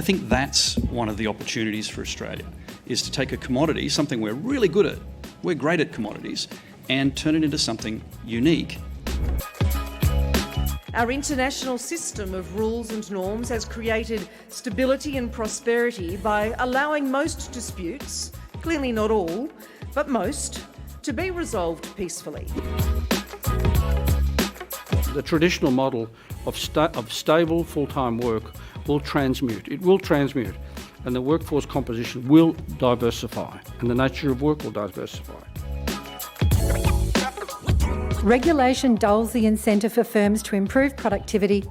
I think that's one of the opportunities for Australia, is to take a commodity, something we're really good at, we're great at commodities, and turn it into something unique. Our international system of rules and norms has created stability and prosperity by allowing most disputes, clearly not all, but most, to be resolved peacefully. The traditional model of stable full-time work will transmute. It will transmute, and the workforce composition will diversify, and the nature of work will diversify. Regulation dulls the incentive for firms to improve productivity,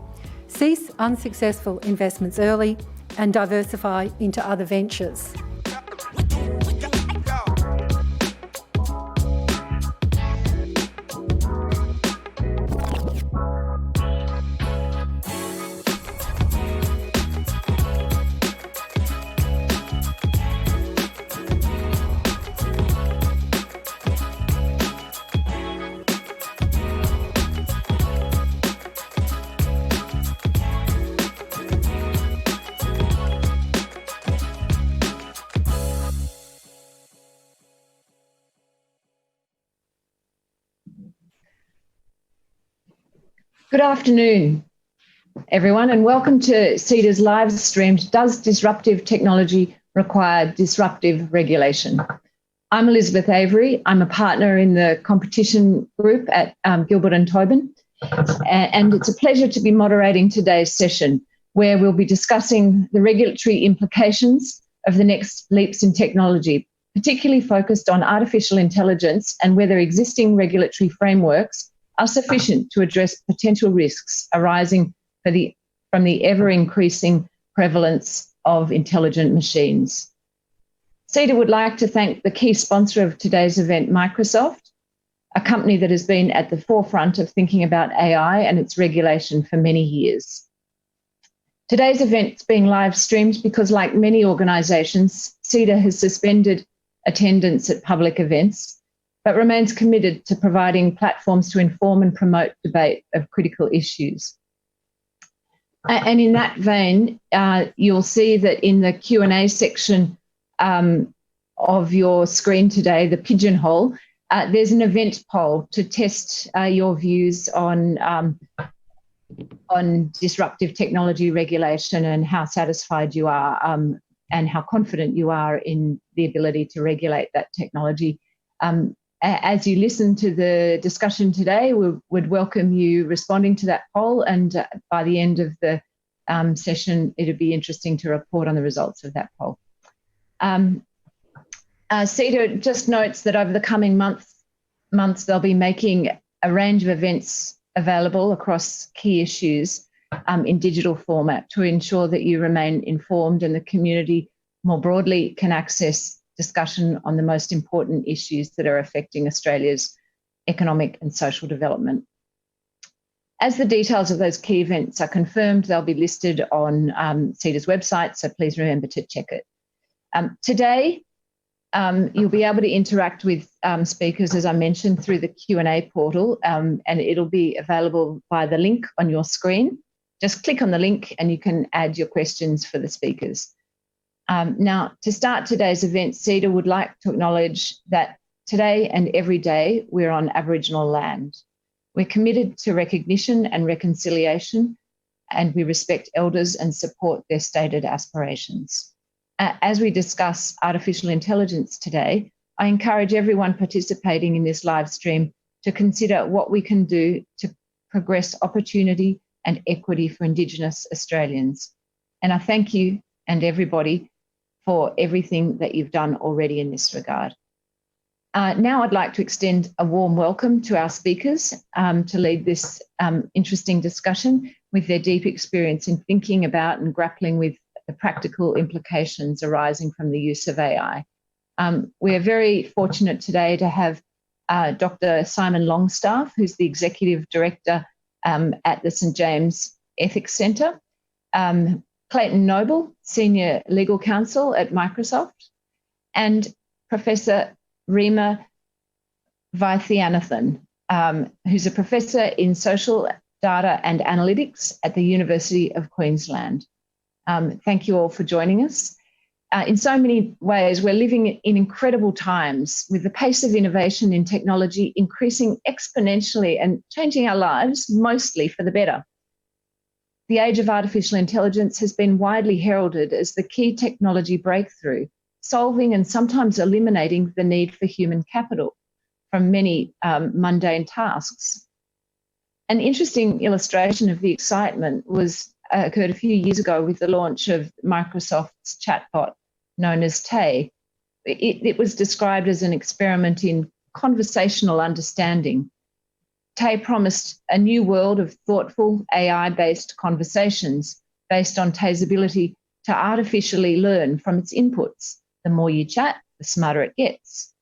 cease unsuccessful investments early, and diversify into other ventures. Good afternoon, everyone, and welcome to CEDA's live streamed Does Disruptive Technology Require Disruptive Regulation? I'm Elizabeth Avery. I'm a partner in the competition group at Gilbert and Tobin, and it's a pleasure to be moderating today's session, where we'll be discussing the regulatory implications of the next leaps in technology, particularly focused on artificial intelligence and whether existing regulatory frameworks are sufficient to address potential risks arising from the ever-increasing prevalence of intelligent machines. CEDA would like to thank the key sponsor of today's event, Microsoft, a company that has been at the forefront of thinking about AI and its regulation for many years. Today's event is being live streamed because, like many organisations, CEDA has suspended attendance at public events, but remains committed to providing platforms to inform and promote debate of critical issues. And in that vein, you'll see that in the Q&A section of your screen today, the pigeonhole, there's an event poll to test your views on disruptive technology regulation and how satisfied you are and how confident you are in the ability to regulate that technology. As you listen to the discussion today, we would welcome you responding to that poll, and by the end of the session, it'd be interesting to report on the results of that poll. CEDA just notes that over the coming months, they'll be making a range of events available across key issues in digital format to ensure that you remain informed and the community more broadly can access discussion on the most important issues that are affecting Australia's economic and social development. As the details of those key events are confirmed, they'll be listed on CEDA's website, so please remember to check it. Today, you'll be able to interact with speakers, as I mentioned, through the Q&A portal, and it'll be available via the link on your screen. Just click on the link and you can add your questions for the speakers. Now, to start today's event, CEDA would like to acknowledge that today and every day we're on Aboriginal land. We're committed to recognition and reconciliation, and we respect elders and support their stated aspirations. As we discuss artificial intelligence today, I encourage everyone participating in this live stream to consider what we can do to progress opportunity and equity for Indigenous Australians. And I thank you and everybody for everything that you've done already in this regard. Now I'd like to extend a warm welcome to our speakers to lead this interesting discussion with their deep experience in thinking about and grappling with the practical implications arising from the use of AI. We are very fortunate today to have Dr. Simon Longstaff, who's the Executive Director at the St James Ethics Centre, Clayton Noble, Senior Legal Counsel at Microsoft, and Professor Rima Vaithianathan, who's a Professor in Social Data and Analytics at the University of Queensland. Thank you all for joining us. In so many ways, we're living in incredible times with the pace of innovation in technology increasing exponentially and changing our lives mostly for the better. The age of artificial intelligence has been widely heralded as the key technology breakthrough, solving and sometimes eliminating the need for human capital from many mundane tasks. An interesting illustration of the excitement occurred a few years ago with the launch of Microsoft's chatbot known as Tay. It was described as an experiment in conversational understanding. Tay promised a new world of thoughtful AI-based conversations based on Tay's ability to artificially learn from its inputs. The more you chat, the smarter it gets.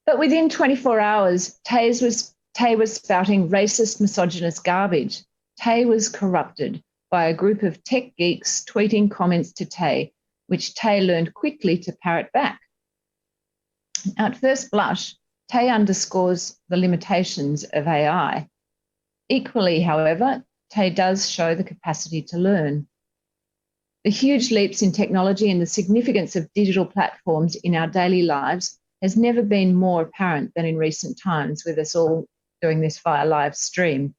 But within 24 hours, Tay was spouting racist, misogynist garbage. Tay was corrupted by a group of tech geeks tweeting comments to Tay, which Tay learned quickly to parrot back. At first blush, Tay underscores the limitations of AI. Equally, however, Tay does show the capacity to learn. The huge leaps in technology and the significance of digital platforms in our daily lives has never been more apparent than in recent times, with us all doing this via live stream.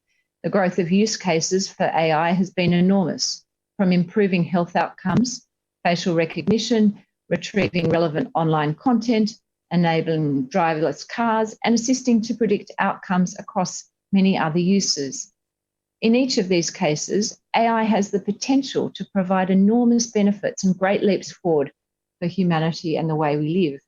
The growth of use cases for AI has been enormous, from improving health outcomes, facial recognition, retrieving relevant online content, enabling driverless cars, and assisting to predict outcomes across many other uses. In each of these cases, AI has the potential to provide enormous benefits and great leaps forward for humanity and the way we live.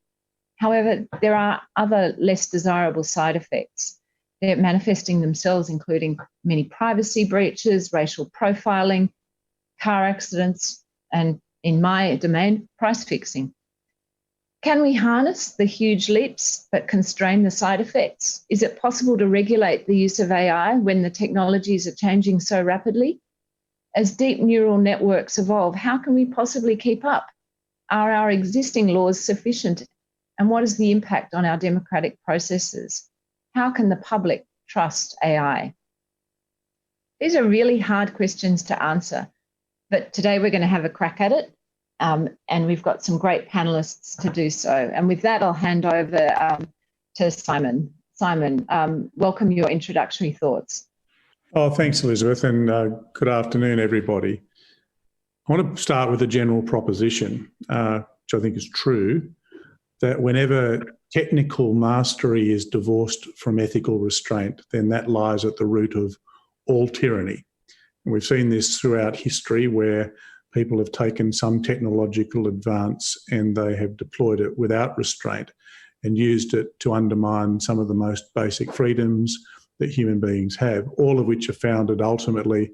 However, there are other less desirable side effects. They're manifesting themselves, including many privacy breaches, racial profiling, car accidents, and in my domain, price fixing. Can we harness the huge leaps but constrain the side effects? Is it possible to regulate the use of AI when the technologies are changing so rapidly? As deep neural networks evolve, how can we possibly keep up? Are our existing laws sufficient? And what is the impact on our democratic processes? How can the public trust AI? These are really hard questions to answer, but today we're going to have a crack at it, and we've got some great panelists to do so. And with that, I'll hand over to Simon. Simon, welcome your introductory thoughts. Oh, thanks, Elizabeth, and good afternoon, everybody. I want to start with a general proposition, which I think is true, that whenever technical mastery is divorced from ethical restraint, then that lies at the root of all tyranny. And we've seen this throughout history where people have taken some technological advance and they have deployed it without restraint and used it to undermine some of the most basic freedoms that human beings have, all of which are founded ultimately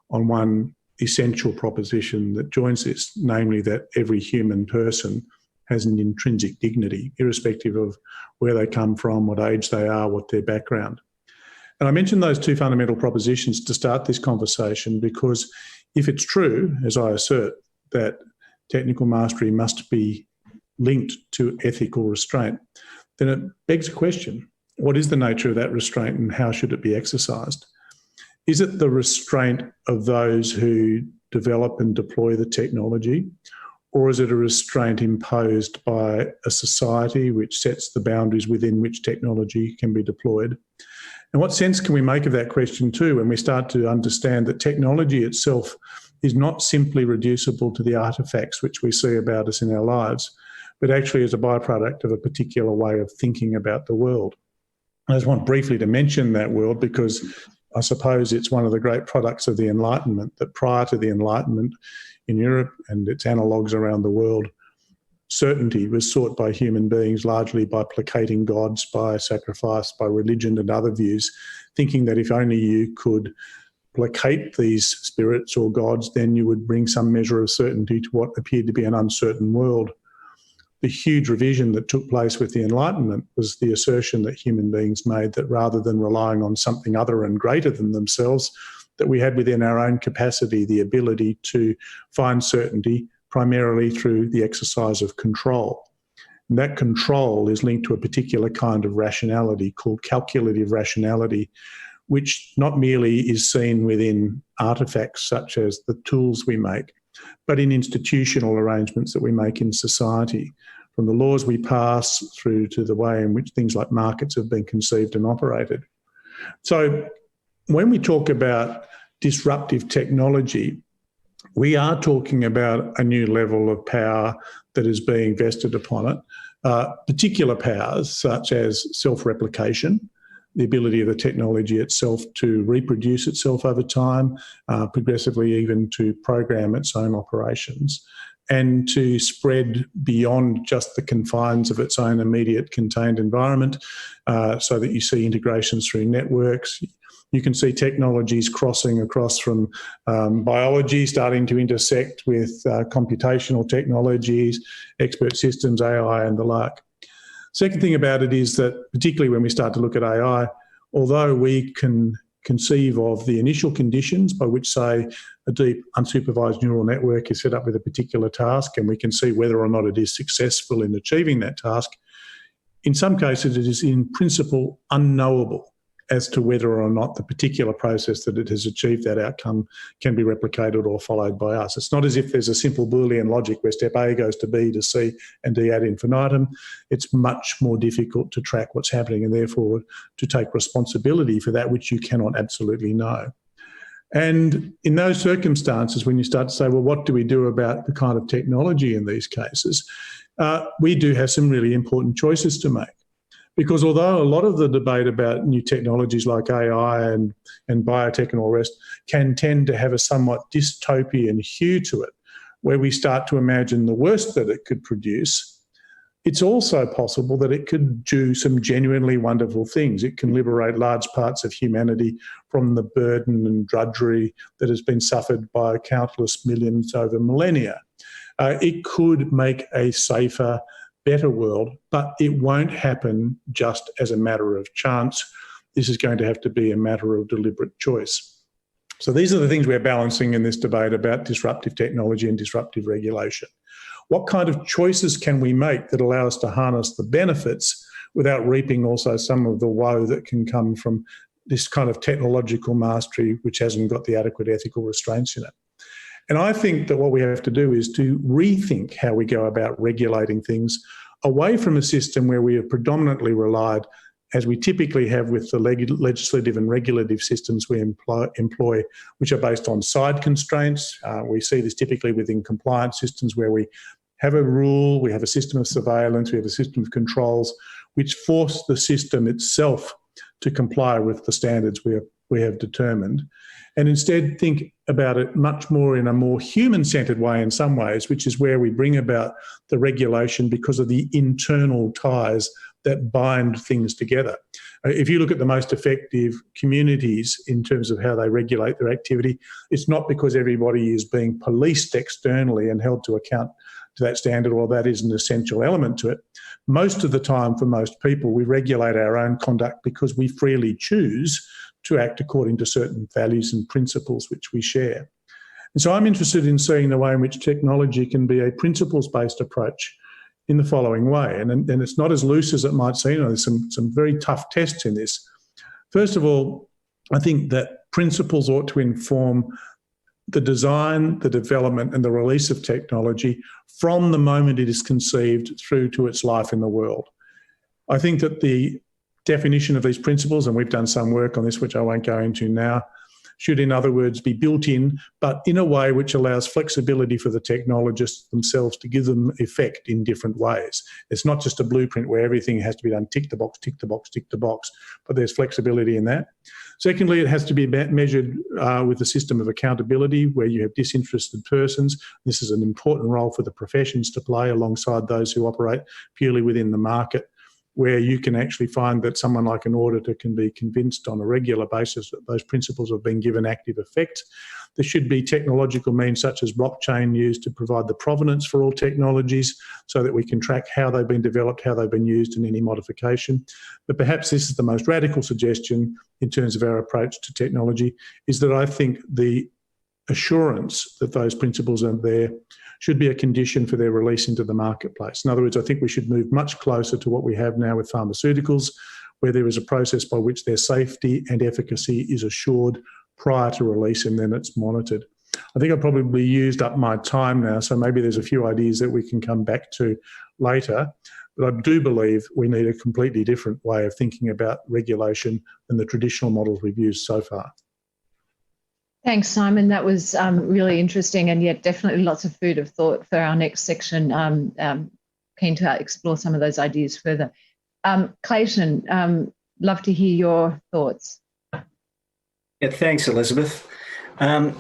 on one essential proposition that joins this, namely that every human person has an intrinsic dignity, irrespective of where they come from, what age they are, what their background. And I mentioned those two fundamental propositions to start this conversation because if it's true, as I assert, that technical mastery must be linked to ethical restraint, then it begs a question. What is the nature of that restraint and how should it be exercised? Is it the restraint of those who develop and deploy the technology, or is it a restraint imposed by a society which sets the boundaries within which technology can be deployed? And what sense can we make of that question too when we start to understand that technology itself is not simply reducible to the artefacts which we see about us in our lives, but actually is a byproduct of a particular way of thinking about the world? I just want briefly to mention that world because I suppose it's one of the great products of the Enlightenment, that prior to the Enlightenment in Europe and its analogues around the world, certainty was sought by human beings largely by placating gods, by sacrifice, by religion and other views, thinking that if only you could placate these spirits or gods, then you would bring some measure of certainty to what appeared to be an uncertain world. The huge revision that took place with the Enlightenment was the assertion that human beings made that rather than relying on something other and greater than themselves, that we had within our own capacity the ability to find certainty primarily through the exercise of control. And that control is linked to a particular kind of rationality called calculative rationality, which not merely is seen within artefacts such as the tools we make, but in institutional arrangements that we make in society, from the laws we pass through to the way in which things like markets have been conceived and operated. So when we talk about disruptive technology, we are talking about a new level of power that is being vested upon it, particular powers such as self-replication, the ability of the technology itself to reproduce itself over time, progressively even to program its own operations, and to spread beyond just the confines of its own immediate contained environment, so that you see integrations through networks. You can see technologies crossing across from biology, starting to intersect with computational technologies, expert systems, AI and the like. Second thing about it is that, particularly when we start to look at AI, although we can conceive of the initial conditions by which, say, a deep unsupervised neural network is set up with a particular task, and we can see whether or not it is successful in achieving that task, in some cases it is in principle unknowable as to whether or not the particular process that it has achieved that outcome can be replicated or followed by us. It's not as if there's a simple Boolean logic where step A goes to B to C and D ad infinitum. It's much more difficult to track what's happening and therefore to take responsibility for that which you cannot absolutely know. And in those circumstances, when you start to say, well, what do we do about the kind of technology in these cases? We do have some really important choices to make. Because although a lot of the debate about new technologies like AI and biotech and all the rest can tend to have a somewhat dystopian hue to it, where we start to imagine the worst that it could produce, it's also possible that it could do some genuinely wonderful things. It can liberate large parts of humanity from the burden and drudgery that has been suffered by countless millions over millennia. It could make a safer, better world, but it won't happen just as a matter of chance. This is going to have to be a matter of deliberate choice. So these are the things we're balancing in this debate about disruptive technology and disruptive regulation. What kind of choices can we make that allow us to harness the benefits without reaping also some of the woe that can come from this kind of technological mastery which hasn't got the adequate ethical restraints in it? And I think that what we have to do is to rethink how we go about regulating things away from a system where we have predominantly relied, as we typically have with the legislative and regulative systems we employ, which are based on side constraints. We see this typically within compliance systems where we have a rule, we have a system of surveillance, we have a system of controls, which force the system itself to comply with the standards we have determined, and instead think about it much more in a more human-centred way in some ways, which is where we bring about the regulation because of the internal ties that bind things together. If you look at the most effective communities in terms of how they regulate their activity, it's not because everybody is being policed externally and held to account to that standard, or that is an essential element to it. Most of the time, for most people, we regulate our own conduct because we freely choose to act according to certain values and principles which we share. And so I'm interested in seeing the way in which technology can be a principles-based approach in the following way. And it's not as loose as it might seem. There's some very tough tests in this. First of all, I think that principles ought to inform the design, the development and the release of technology from the moment it is conceived through to its life in the world. I think that the definition of these principles, and we've done some work on this which I won't go into now, should in other words be built in, but in a way which allows flexibility for the technologists themselves to give them effect in different ways. It's not just a blueprint where everything has to be done tick the box, tick the box, tick the box, but there's flexibility in that. Secondly, it has to be measured with a system of accountability where you have disinterested persons. This is an important role for the professions to play alongside those who operate purely within the market, where you can actually find that someone like an auditor can be convinced on a regular basis that those principles have been given active effect. There should be technological means such as blockchain used to provide the provenance for all technologies so that we can track how they've been developed, how they've been used and any modification. But perhaps this is the most radical suggestion in terms of our approach to technology, is that I think the assurance that those principles are there should be a condition for their release into the marketplace. In other words, I think we should move much closer to what we have now with pharmaceuticals, where there is a process by which their safety and efficacy is assured prior to release, and then it's monitored. I think I've probably used up my time now, so maybe there's a few ideas that we can come back to later. But I do believe we need a completely different way of thinking about regulation than the traditional models we've used so far. Thanks, Simon. That was really interesting, and yet definitely lots of food of thought for our next section. Keen to explore some of those ideas further. Clayton, love to hear your thoughts. Yeah, thanks, Elizabeth. The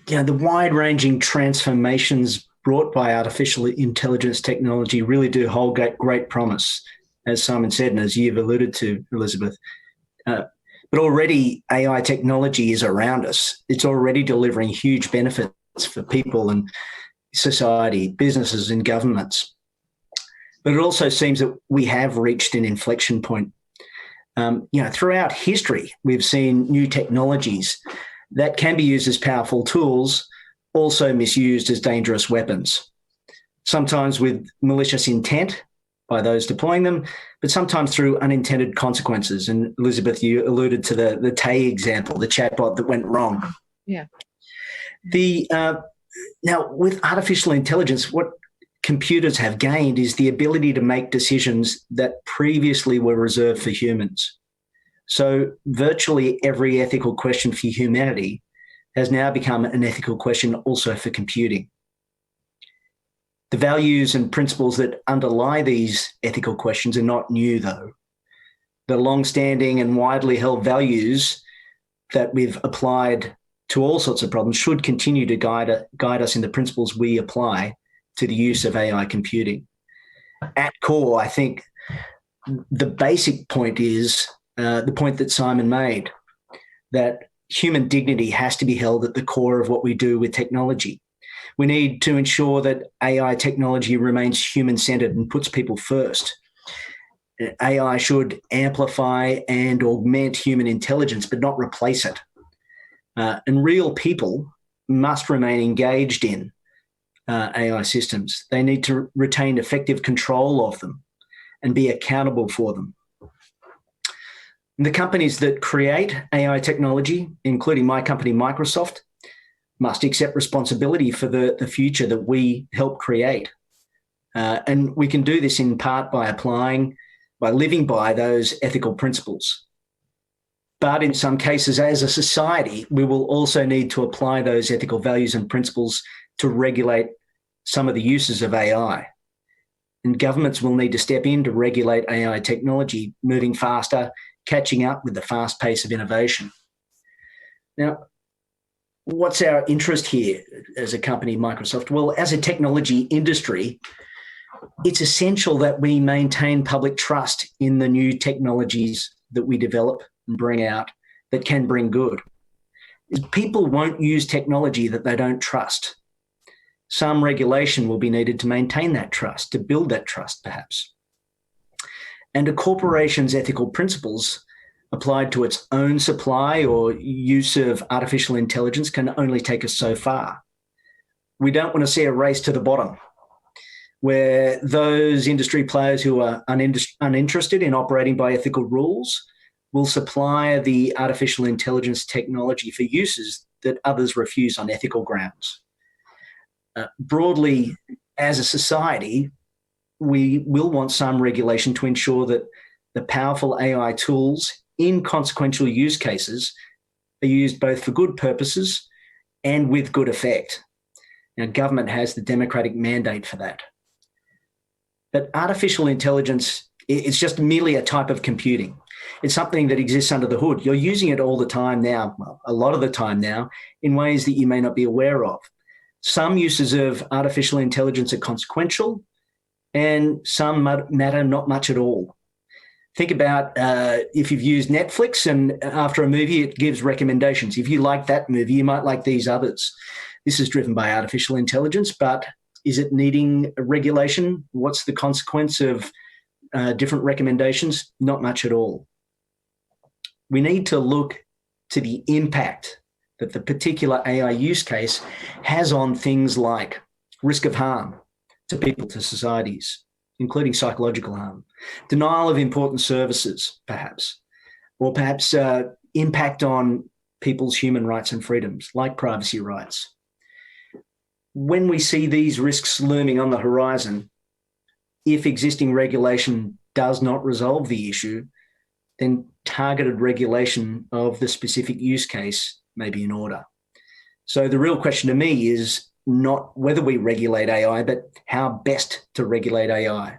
wide-ranging transformations brought by artificial intelligence technology really do hold great promise, as Simon said, and as you've alluded to, Elizabeth. But already AI technology is around us. It's already delivering huge benefits for people and society, businesses and governments. But it also seems that we have reached an inflection point. Throughout history, we've seen new technologies that can be used as powerful tools, also misused as dangerous weapons, sometimes with malicious intent by those deploying them, but sometimes through unintended consequences. And Elizabeth, you alluded to the Tay example, the chatbot that went wrong. Yeah. Now, with artificial intelligence, what computers have gained is the ability to make decisions that previously were reserved for humans. So virtually every ethical question for humanity has now become an ethical question also for computing. The values and principles that underlie these ethical questions are not new, though. The long-standing and widely held values that we've applied to all sorts of problems should continue to guide us in the principles we apply to the use of AI computing. At core, I think the basic point is the point that Simon made, that human dignity has to be held at the core of what we do with technology. We need to ensure that AI technology remains human-centered and puts people first. AI should amplify and augment human intelligence, but not replace it. And real people must remain engaged in AI systems. They need to retain effective control of them and be accountable for them. And the companies that create AI technology, including my company, Microsoft, must accept responsibility for the future that we help create. And we can do this in part by living by those ethical principles. But in some cases, as a society, we will also need to apply those ethical values and principles to regulate some of the uses of AI. And governments will need to step in to regulate AI technology, moving faster, catching up with the fast pace of innovation. Now, what's our interest here as a company, Microsoft? Well, as a technology industry, it's essential that we maintain public trust in the new technologies that we develop and bring out that can bring good. People won't use technology that they don't trust. Some regulation will be needed to maintain that trust, to build that trust, perhaps. And a corporation's ethical principles applied to its own supply or use of artificial intelligence can only take us so far. We don't want to see a race to the bottom where those industry players who are uninterested in operating by ethical rules will supply the artificial intelligence technology for uses that others refuse on ethical grounds. Broadly, as a society, we will want some regulation to ensure that the powerful AI tools in consequential use cases are used both for good purposes and with good effect. Now, government has the democratic mandate for that. But artificial intelligence is just merely a type of computing. It's something that exists under the hood. You're using it all the time now, well, a lot of the time now, in ways that you may not be aware of. Some uses of artificial intelligence are consequential, and some matter not much at all. Think about if you've used Netflix and after a movie, it gives recommendations. If you like that movie, you might like these others. This is driven by artificial intelligence, but is it needing a regulation? What's the consequence of different recommendations? Not much at all. We need to look to the impact that the particular AI use case has on things like risk of harm to people, to societies, including psychological harm, denial of important services, perhaps, or perhaps impact on people's human rights and freedoms, like privacy rights. When we see these risks looming on the horizon, if existing regulation does not resolve the issue, then targeted regulation of the specific use case may be in order. So the real question to me is not whether we regulate AI, but how best to regulate AI.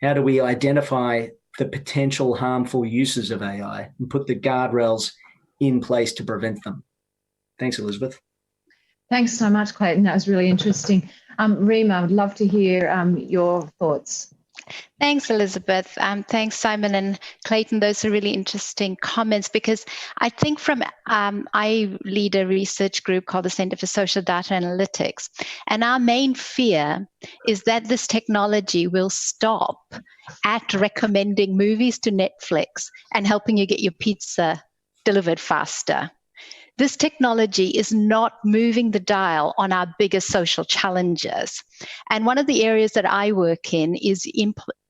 How do we identify the potential harmful uses of AI and put the guardrails in place to prevent them? Thanks, Elizabeth. Thanks so much, Clayton. That was really interesting. Rima, I would love to hear your thoughts. Thanks, Elizabeth. Thanks, Simon and Clayton. Those are really interesting comments, because I think I lead a research group called the Centre for Social Data Analytics, and our main fear is that this technology will stop at recommending movies to Netflix and helping you get your pizza delivered faster. This technology is not moving the dial on our biggest social challenges. And one of the areas that I work in is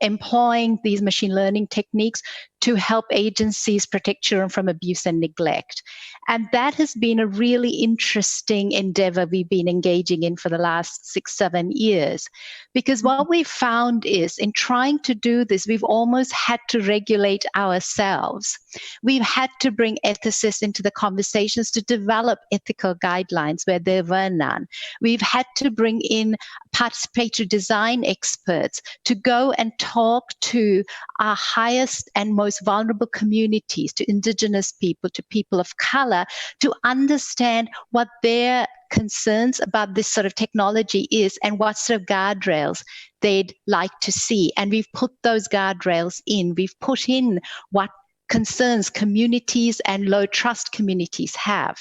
employing these machine learning techniques to help agencies protect children from abuse and neglect. And that has been a really interesting endeavor we've been engaging in for the last 6-7 years. Because what we've found is, in trying to do this, we've almost had to regulate ourselves. We've had to bring ethicists into the conversations to develop ethical guidelines where there were none. We've had to bring in participatory design experts to go and talk to our highest and most vulnerable communities, to Indigenous people, to people of color, to understand what their concerns about this sort of technology is and what sort of guardrails they'd like to see. And we've put those guardrails in. We've put in what concerns communities and low trust communities have.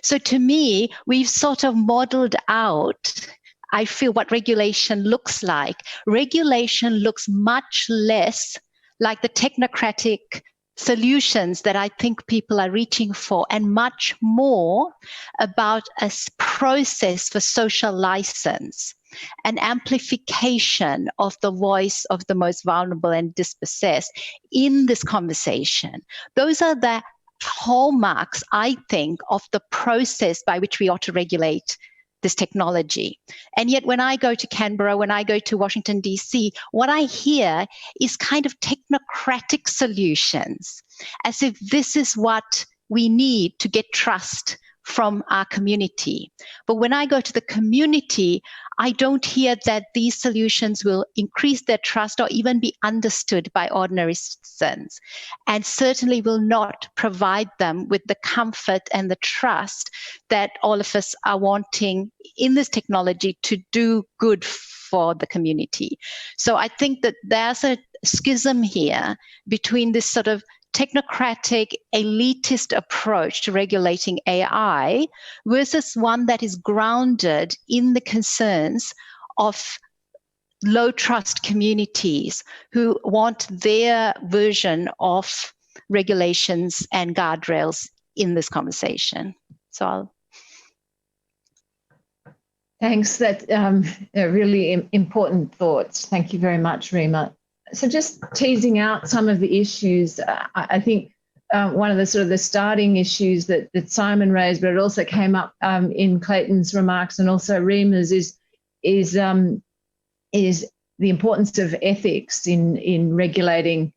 So to me, we've sort of modeled out, I feel, what regulation looks like. Regulation looks much less like the technocratic solutions that I think people are reaching for, and much more about a process for social license, an amplification of the voice of the most vulnerable and dispossessed in this conversation. Those are the hallmarks, I think, of the process by which we ought to regulate this technology. And yet when I go to Canberra, when I go to Washington, D.C., what I hear is kind of technocratic solutions, as if this is what we need to get trust from our community. But when I go to the community, I don't hear that these solutions will increase their trust or even be understood by ordinary citizens, and certainly will not provide them with the comfort and the trust that all of us are wanting in this technology to do good for the community. So I think that there's a schism here between this sort of technocratic, elitist approach to regulating AI versus one that is grounded in the concerns of low trust communities who want their version of regulations and guardrails in this conversation. So Thanks. That are really important thoughts. Thank you very much, Rima. So just teasing out some of the issues, I think one of the sort of the starting issues that Simon raised, but it also came up in Clayton's remarks and also Rima's, is the importance of ethics in regulating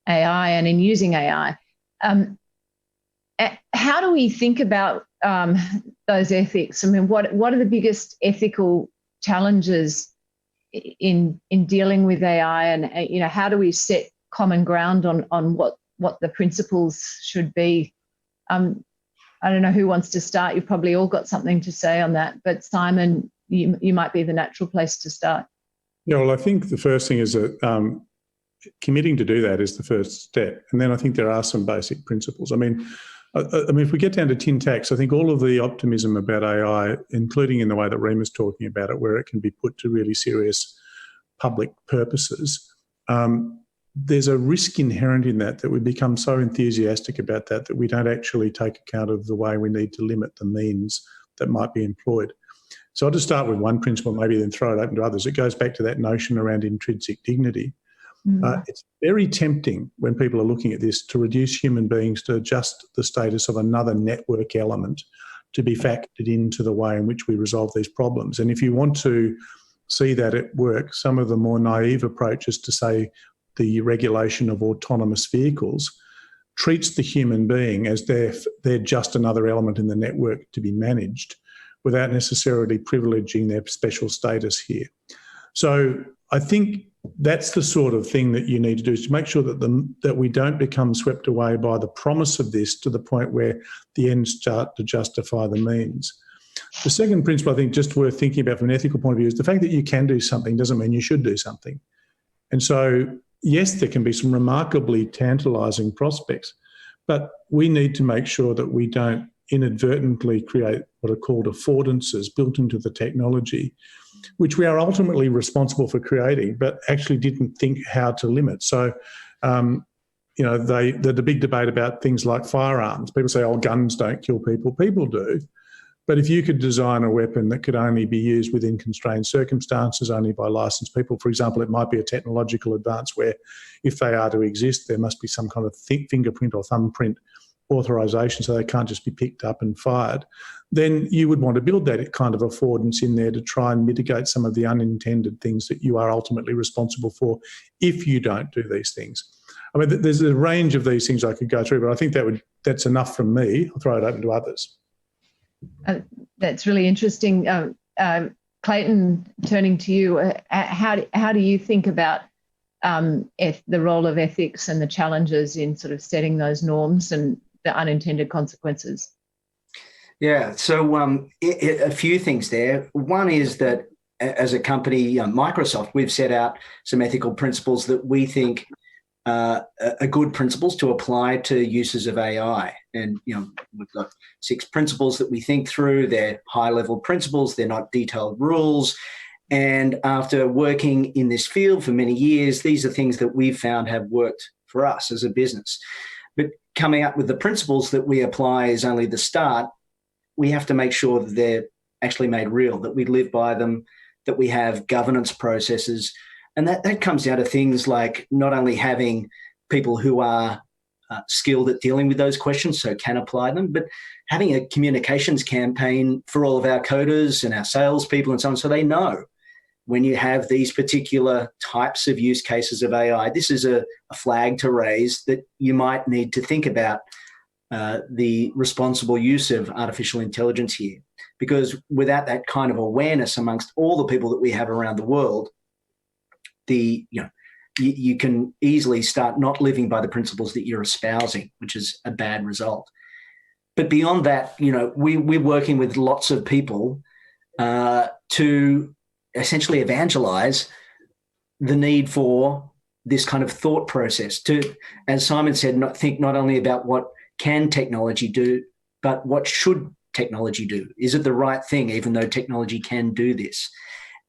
AI and in using AI. How do we think about those ethics? I mean, what are the biggest ethical challenges in dealing with AI, and how do we set common ground on what the principles should be? I don't know who wants to start. You've probably all got something to say on that, but Simon, you might be the natural place to start. Yeah, well, I think the first thing is that committing to do that is the first step, and then I think there are some basic principles. I mean, if we get down to tin tacks, I think all of the optimism about AI, including in the way that Rima's talking about it, where it can be put to really serious public purposes, there's a risk inherent in that we become so enthusiastic about that we don't actually take account of the way we need to limit the means that might be employed. So I'll just start with one principle, maybe then throw it open to others. It goes back to that notion around intrinsic dignity. It's very tempting when people are looking at this to reduce human beings to just the status of another network element to be factored into the way in which we resolve these problems. And if you want to see that at work, some of the more naive approaches to, say, the regulation of autonomous vehicles treats the human being as they're just another element in the network to be managed without necessarily privileging their special status here. So I think that's the sort of thing that you need to do, is to make sure that we don't become swept away by the promise of this to the point where the ends start to justify the means. The second principle I think just worth thinking about from an ethical point of view is the fact that you can do something doesn't mean you should do something. And so, yes, there can be some remarkably tantalising prospects, but we need to make sure that we don't inadvertently create what are called affordances built into the technology, which we are ultimately responsible for creating, but actually didn't think how to limit. So, the big debate about things like firearms. People say, oh, guns don't kill people. People do. But if you could design a weapon that could only be used within constrained circumstances, only by licensed people, for example, it might be a technological advance where if they are to exist, there must be some kind of fingerprint or thumbprint authorisation so they can't just be picked up and fired, then you would want to build that kind of affordance in there to try and mitigate some of the unintended things that you are ultimately responsible for if you don't do these things. I mean, there's a range of these things I could go through, but I think that's enough from me. I'll throw it open to others. That's really interesting. Clayton, turning to you, how do you think about the role of ethics and the challenges in sort of setting those norms and the unintended consequences? Yeah, so a few things there. One is that as a company, Microsoft, we've set out some ethical principles that we think are good principles to apply to uses of AI. And, we've got 6 principles that we think through. They're high-level principles. They're not detailed rules. And after working in this field for many years, these are things that we've found have worked for us as a business. But coming up with the principles that we apply is only the start. We have to make sure that they're actually made real, that we live by them, that we have governance processes. And that comes down to things like not only having people who are skilled at dealing with those questions, so can apply them, but having a communications campaign for all of our coders and our salespeople and so on, so they know when you have these particular types of use cases of AI, this is a flag to raise that you might need to think about the responsible use of artificial intelligence here. Because without that kind of awareness amongst all the people that we have around the world, you can easily start not living by the principles that you're espousing, which is a bad result. But beyond that, we're working with lots of people to essentially evangelize the need for this kind of thought process to, as Simon said, think not only about what can technology do, but what should technology do? Is it the right thing, even though technology can do this?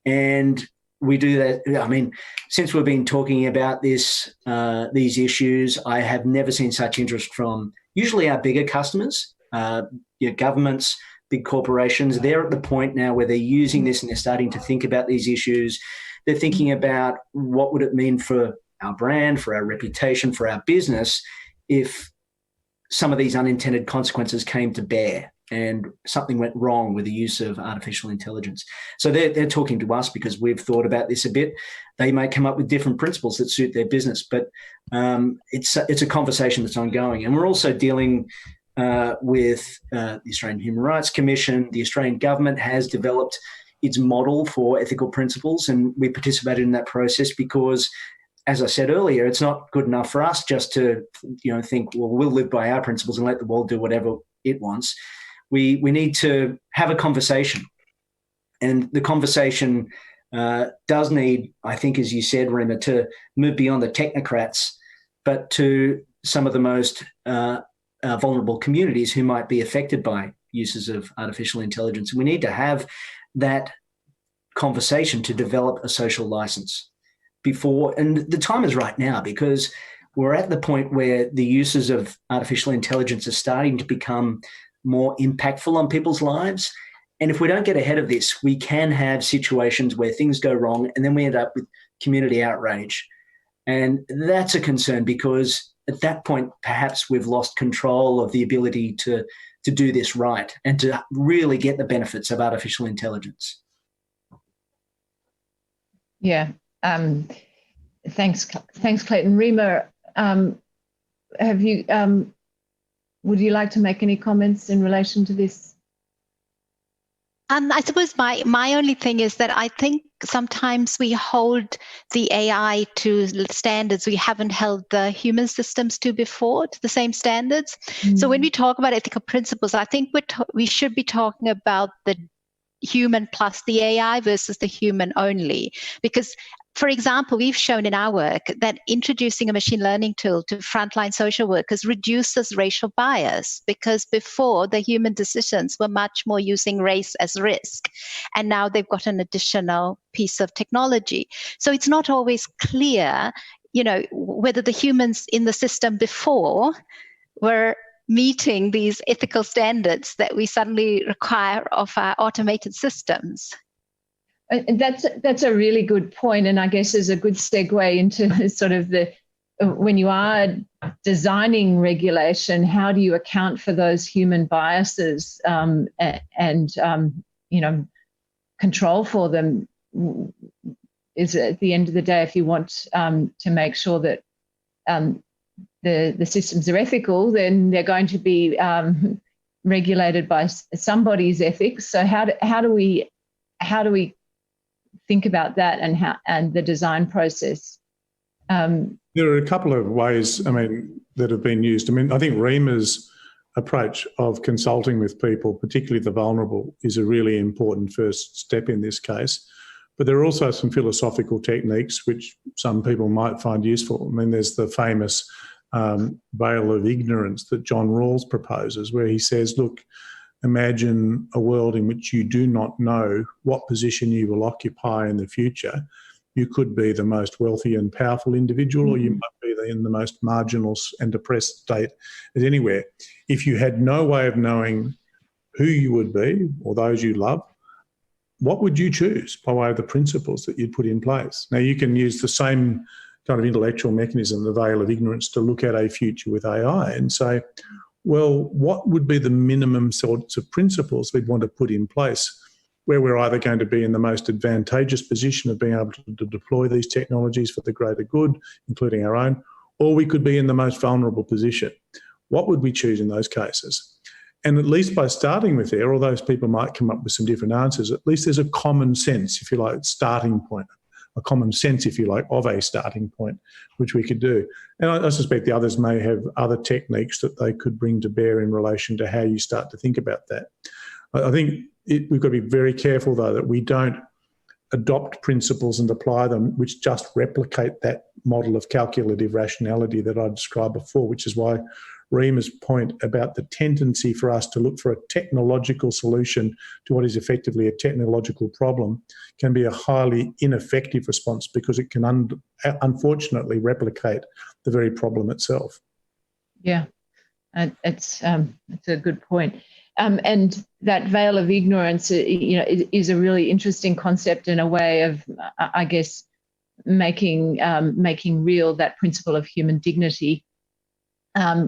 And we do that. I mean, since we've been talking about these issues, I have never seen such interest from usually our bigger customers, governments, big corporations. They're at the point now where they're using this and they're starting to think about these issues. They're thinking about what would it mean for our brand, for our reputation, for our business if some of these unintended consequences came to bear and something went wrong with the use of artificial intelligence. So they're talking to us because we've thought about this a bit. They may come up with different principles that suit their business, but it's a conversation that's ongoing. And we're also dealing with the Australian Human Rights Commission. The Australian government has developed its model for ethical principles, and we participated in that process because, as I said earlier, it's not good enough for us just to think, well, we'll live by our principles and let the world do whatever it wants. We need to have a conversation, and the conversation does need, I think, as you said, Rima, to move beyond the technocrats, but to some of the most vulnerable communities who might be affected by uses of artificial intelligence. We need to have that conversation to develop a social license before, and the time is right now because we're at the point where the uses of artificial intelligence are starting to become more impactful on people's lives, And if we don't get ahead of this, we can have situations where things go wrong and then we end up with community outrage. And that's a concern, because at that point, perhaps we've lost control of the ability to do this right and to really get the benefits of artificial intelligence. Yeah. Thanks, Clayton. Rima, would you like to make any comments in relation to this? I suppose my only thing is that I think sometimes we hold the AI to standards we haven't held the human systems to before, to the same standards. So when we talk about ethical principles, I think we should be talking about the human plus the AI versus the human only. Because, for example, we've shown in our work that introducing a machine learning tool to frontline social workers reduces racial bias, because before the human decisions were much more using race as risk. And now they've got an additional piece of technology. So it's not always clear, whether the humans in the system before were meeting these ethical standards that we suddenly require of our automated systems. That's a really good point, and I guess is a good segue into sort of when you are designing regulation, how do you account for those human biases and control for them? Is at the end of the day, if you want to make sure that the systems are ethical, then they're going to be regulated by somebody's ethics. So how do we think about that and the design process? There are a couple of ways, that have been used. I think Rima's approach of consulting with people, particularly the vulnerable, is a really important first step in this case. But there are also some philosophical techniques which some people might find useful. There's the famous veil of ignorance that John Rawls proposes, where he says, look, imagine a world in which you do not know what position you will occupy in the future. You could be the most wealthy and powerful individual, or you might be in the most marginal and depressed state as anywhere. If you had no way of knowing who you would be or those you love, what would you choose by way of the principles that you'd put in place? Now, you can use the same kind of intellectual mechanism, the veil of ignorance, to look at a future with AI and say, well, what would be the minimum sorts of principles we'd want to put in place where we're either going to be in the most advantageous position of being able to deploy these technologies for the greater good, including our own, or we could be in the most vulnerable position. What would we choose in those cases? And at least by starting with there, although people might come up with some different answers, at least there's a common sense, if you like, starting point, a common sense, if you like, of a starting point, which we could do. And I suspect the others may have other techniques that they could bring to bear in relation to how you start to think about that. I think we've got to be very careful, though, that we don't adopt principles and apply them which just replicate that model of calculative rationality that I described before, which is why Rima's point about the tendency for us to look for a technological solution to what is effectively a technological problem can be a highly ineffective response, because it can unfortunately replicate the very problem itself. Yeah, it's a good point. And that veil of ignorance, is a really interesting concept and a way of, I guess, making real that principle of human dignity,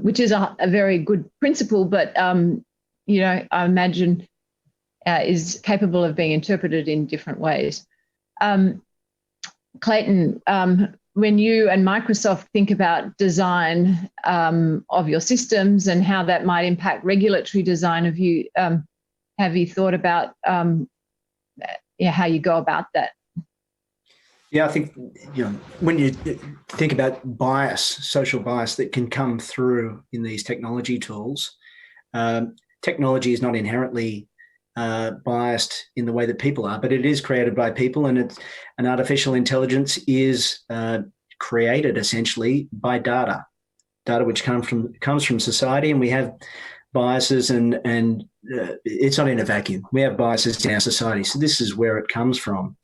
which is a very good principle, but I imagine is capable of being interpreted in different ways. Clayton, when you and Microsoft think about design of your systems and how that might impact regulatory design, have you thought about how you go about that? Yeah, I think when you think about bias, social bias that can come through in these technology tools, technology is not inherently biased in the way that people are, but it is created by people, and artificial intelligence is created essentially by data which comes from society, and we have biases, and it's not in a vacuum. We have biases in our society, so this is where it comes from.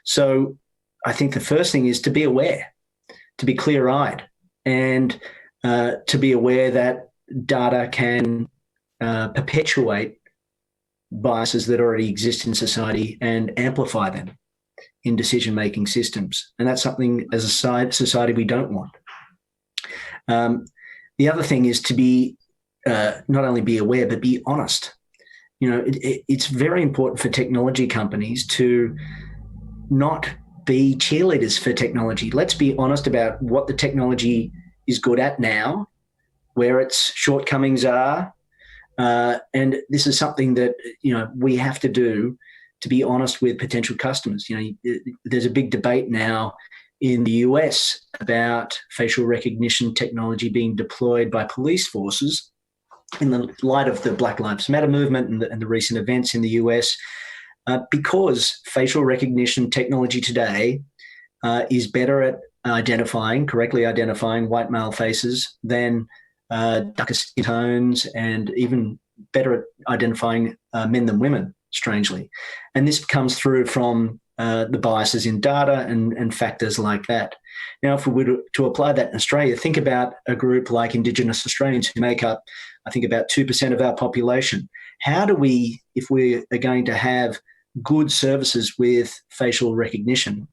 So I think the first thing is to be aware, to be clear-eyed, and to be aware that data can perpetuate biases that already exist in society and amplify them in decision-making systems. And that's something as a society we don't want. The other thing is to be not only be aware, but be honest. It's very important for technology companies to not be cheerleaders for technology. Let's be honest about what the technology is good at now, where its shortcomings are. And this is something that, we have to do to be honest with potential customers. There's a big debate now in the US about facial recognition technology being deployed by police forces in the light of the Black Lives Matter movement and the recent events in the US, because facial recognition technology today is better at correctly identifying white male faces than darker skin tones, and even better at identifying men than women, strangely. And this comes through from the biases in data and factors like that. Now, if we were to apply that in Australia, think about a group like Indigenous Australians who make up, I think, about 2% of our population. How do we, if we are going to have good services with facial recognition,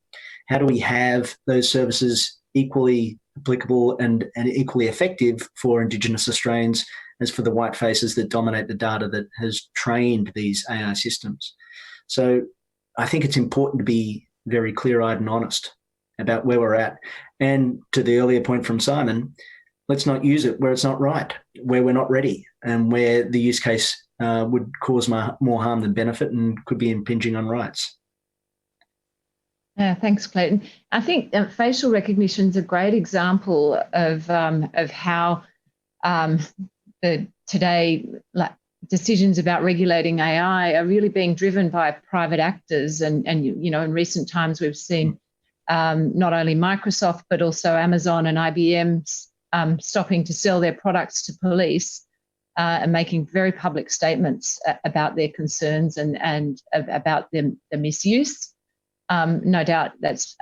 how do we have those services equally applicable and equally effective for Indigenous Australians as for the white faces that dominate the data that has trained these AI systems? So I think it's important to be very clear-eyed and honest about where we're at. And to the earlier point from Simon, let's not use it where it's not right, where we're not ready, and where the use case would cause more harm than benefit and could be impinging on rights. Thanks, Clayton. I think facial recognition is a great example of how today decisions about regulating AI are really being driven by private actors. And in recent times we've seen not only Microsoft but also Amazon and IBM stopping to sell their products to police and making very public statements about their concerns and about the misuse. No doubt that's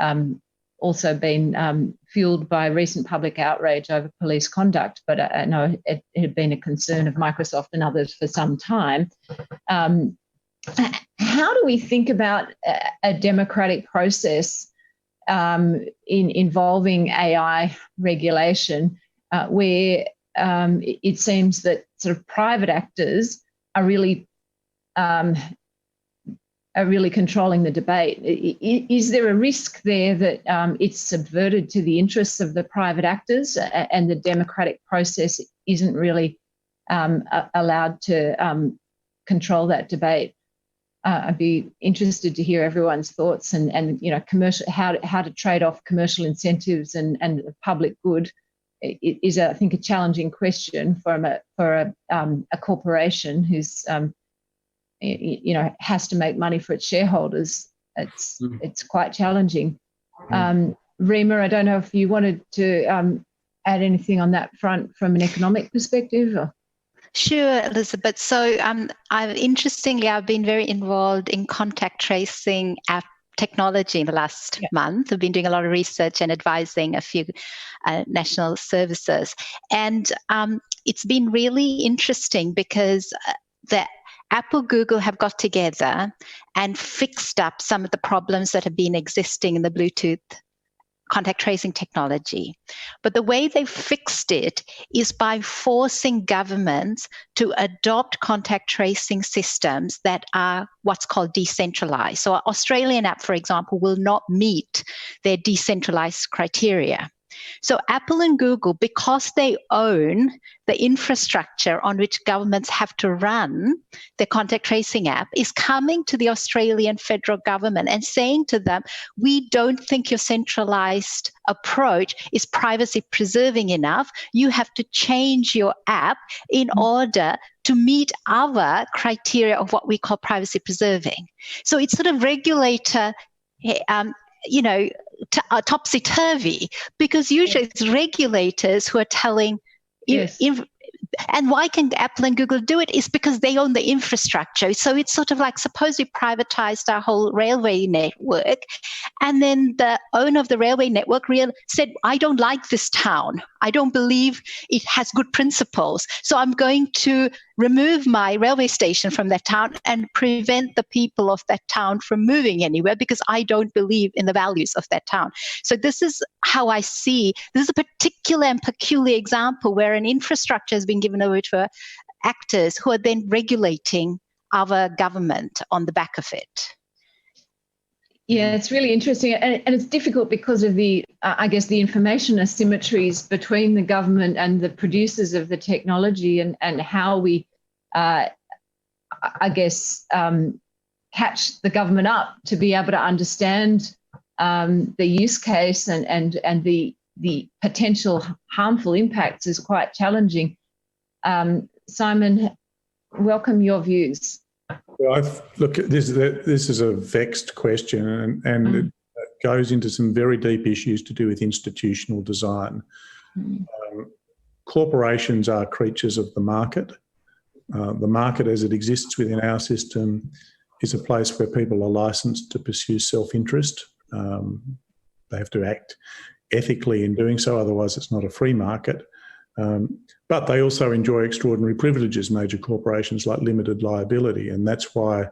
also been fueled by recent public outrage over police conduct, but I know it had been a concern of Microsoft and others for some time. How do we think about a democratic process involving AI regulation where it seems that sort of private actors are really controlling the debate? Is there a risk there that it's subverted to the interests of the private actors and the democratic process isn't really allowed to control that debate? I'd be interested to hear everyone's thoughts and commercial how to trade off commercial incentives and the public good. It is, I think, a challenging question for a corporation who's has to make money for its shareholders. It's quite challenging. Rima, I don't know if you wanted to add anything on that front from an economic perspective. Or? Sure, Elizabeth. So interestingly, I've been very involved in contact tracing app technology in the last month. I've been doing a lot of research and advising a few national services. And it's been really interesting because Apple, Google have got together and fixed up some of the problems that have been existing in the Bluetooth contact tracing technology. But the way they fixed it is by forcing governments to adopt contact tracing systems that are what's called decentralized. So an Australian app, for example, will not meet their decentralized criteria. So Apple and Google, because they own the infrastructure on which governments have to run their contact tracing app, is coming to the Australian federal government and saying to them, we don't think your centralized approach is privacy preserving enough. You have to change your app in order to meet our criteria of what we call privacy preserving. So it's sort of regulator topsy-turvy, because usually it's regulators who are telling and why can Apple and Google do it is because they own the infrastructure. So it's sort of like, suppose we privatized our whole railway network And then the owner of the railway network said, I don't like this town. I don't believe it has good principles. So I'm going to remove my railway station from that town and prevent the people of that town from moving anywhere because I don't believe in the values of that town. So this is how I see, this is a particular and peculiar example where an infrastructure has been given over to actors who are then regulating our government on the back of it. Yeah, it's really interesting, and it's difficult because of the, I guess, the information asymmetries between the government and the producers of the technology, and how we, I guess, catch the government up to be able to understand the use case and the potential harmful impacts is quite challenging. Simon, welcome your views. Well, look, this is a vexed question, and it goes into some very deep issues to do with institutional design. Corporations are creatures of the market. The market as it exists within our system is a place where people are licensed to pursue self-interest. They have to act ethically in doing so, otherwise it's not a free market. But they also enjoy extraordinary privileges, major corporations, like limited liability. And that's why,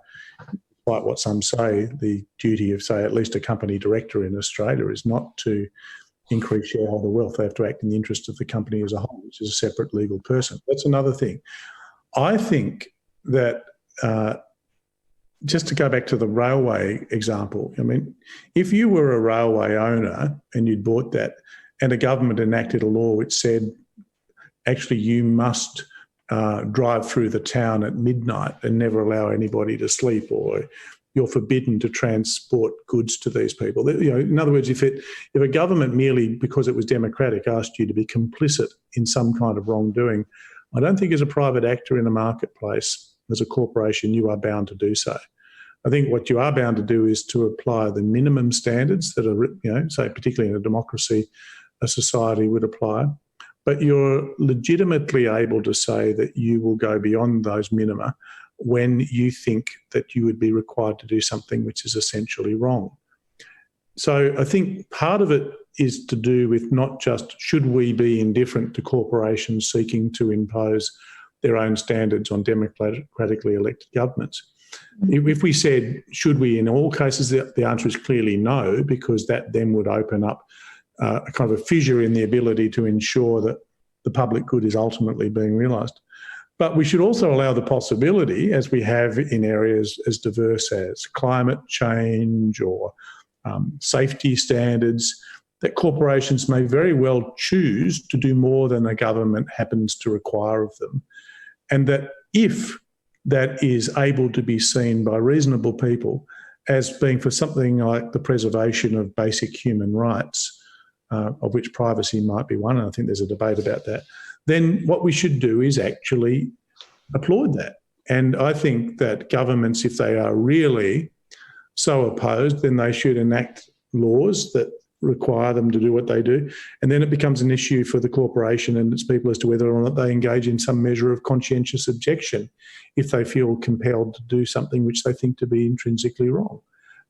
despite what some say, the duty of, say, at least a company director in Australia is not to increase shareholder wealth. They have to act in the interest of the company as a whole, which is a separate legal person. That's another thing. I think that, just to go back to the railway example, I mean, if you were a railway owner and you'd bought that and a government enacted a law which said, actually, you must drive through the town at midnight and never allow anybody to sleep, or you're forbidden to transport goods to these people. You know, in other words, if a government merely because it was democratic asked you to be complicit in some kind of wrongdoing, I don't think as a private actor in a marketplace, as a corporation, you are bound to do so. I think what you are bound to do is to apply the minimum standards that are, you know, say particularly in a democracy, a society would apply. But you're legitimately able to say that you will go beyond those minima when you think that you would be required to do something which is essentially wrong. So I think part of it is to do with not just should we be indifferent to corporations seeking to impose their own standards on democratically elected governments. If we said, should we in all cases, the answer is clearly no, because that then would open up a kind of a fissure in the ability to ensure that the public good is ultimately being realised. But we should also allow the possibility, as we have in areas as diverse as climate change or safety standards, that corporations may very well choose to do more than a government happens to require of them. And that if that is able to be seen by reasonable people as being for something like the preservation of basic human rights, of which privacy might be one, and I think there's a debate about that, then what we should do is actually applaud that. And I think that governments, if they are really so opposed, then they should enact laws that require them to do what they do. And then it becomes an issue for the corporation and its people as to whether or not they engage in some measure of conscientious objection if they feel compelled to do something which they think to be intrinsically wrong.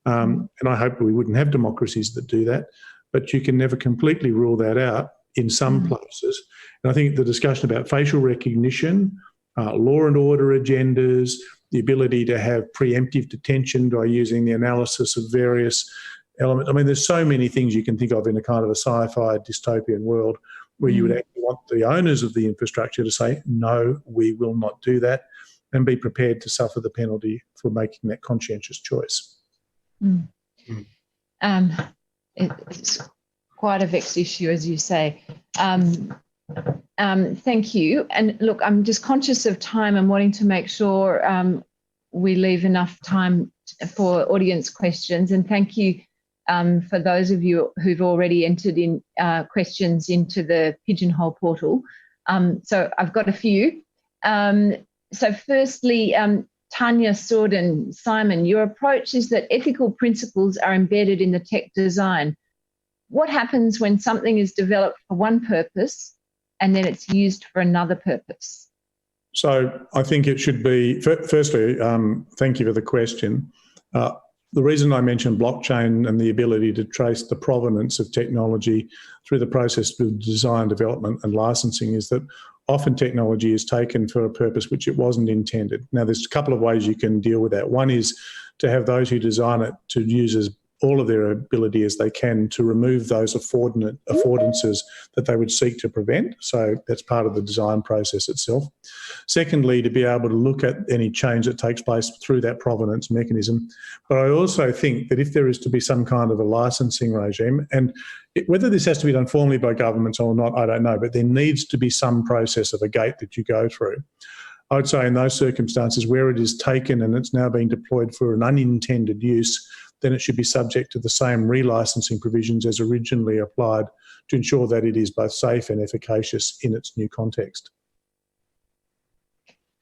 And I hope we wouldn't have democracies that do that. But you can never completely rule that out in some places. And I think the discussion about facial recognition, law and order agendas, the ability to have preemptive detention by using the analysis of various elements. I mean, there's so many things you can think of in a kind of a sci-fi dystopian world where you would actually want the owners of the infrastructure to say, no, we will not do that, and be prepared to suffer the penalty for making that conscientious choice. It's quite a vexed issue, as you say. Thank you. And look, I'm just conscious of time and wanting to make sure we leave enough time for audience questions. And thank you for those of you who've already entered in questions into the Pigeonhole portal. So I've got a few. So firstly, Tanya Sorden, Simon, your approach is that ethical principles are embedded in the tech design. What happens when something is developed for one purpose and then it's used for another purpose? So I think it should be, firstly, thank you for the question. The reason I mentioned blockchain and the ability to trace the provenance of technology through the process of design, development and licensing is that often technology is taken for a purpose which it wasn't intended. Now, there's a couple of ways you can deal with that. One is to have those who design it to use as all of their ability as they can to remove those affordances that they would seek to prevent. So that's part of the design process itself. Secondly, to be able to look at any change that takes place through that provenance mechanism. But I also think that if there is to be some kind of a licensing regime, and whether this has to be done formally by governments or not, I don't know, but there needs to be some process of a gate that you go through. I'd say in those circumstances where it is taken and it's now being deployed for an unintended use, then it should be subject to the same relicensing provisions as originally applied to ensure that it is both safe and efficacious in its new context.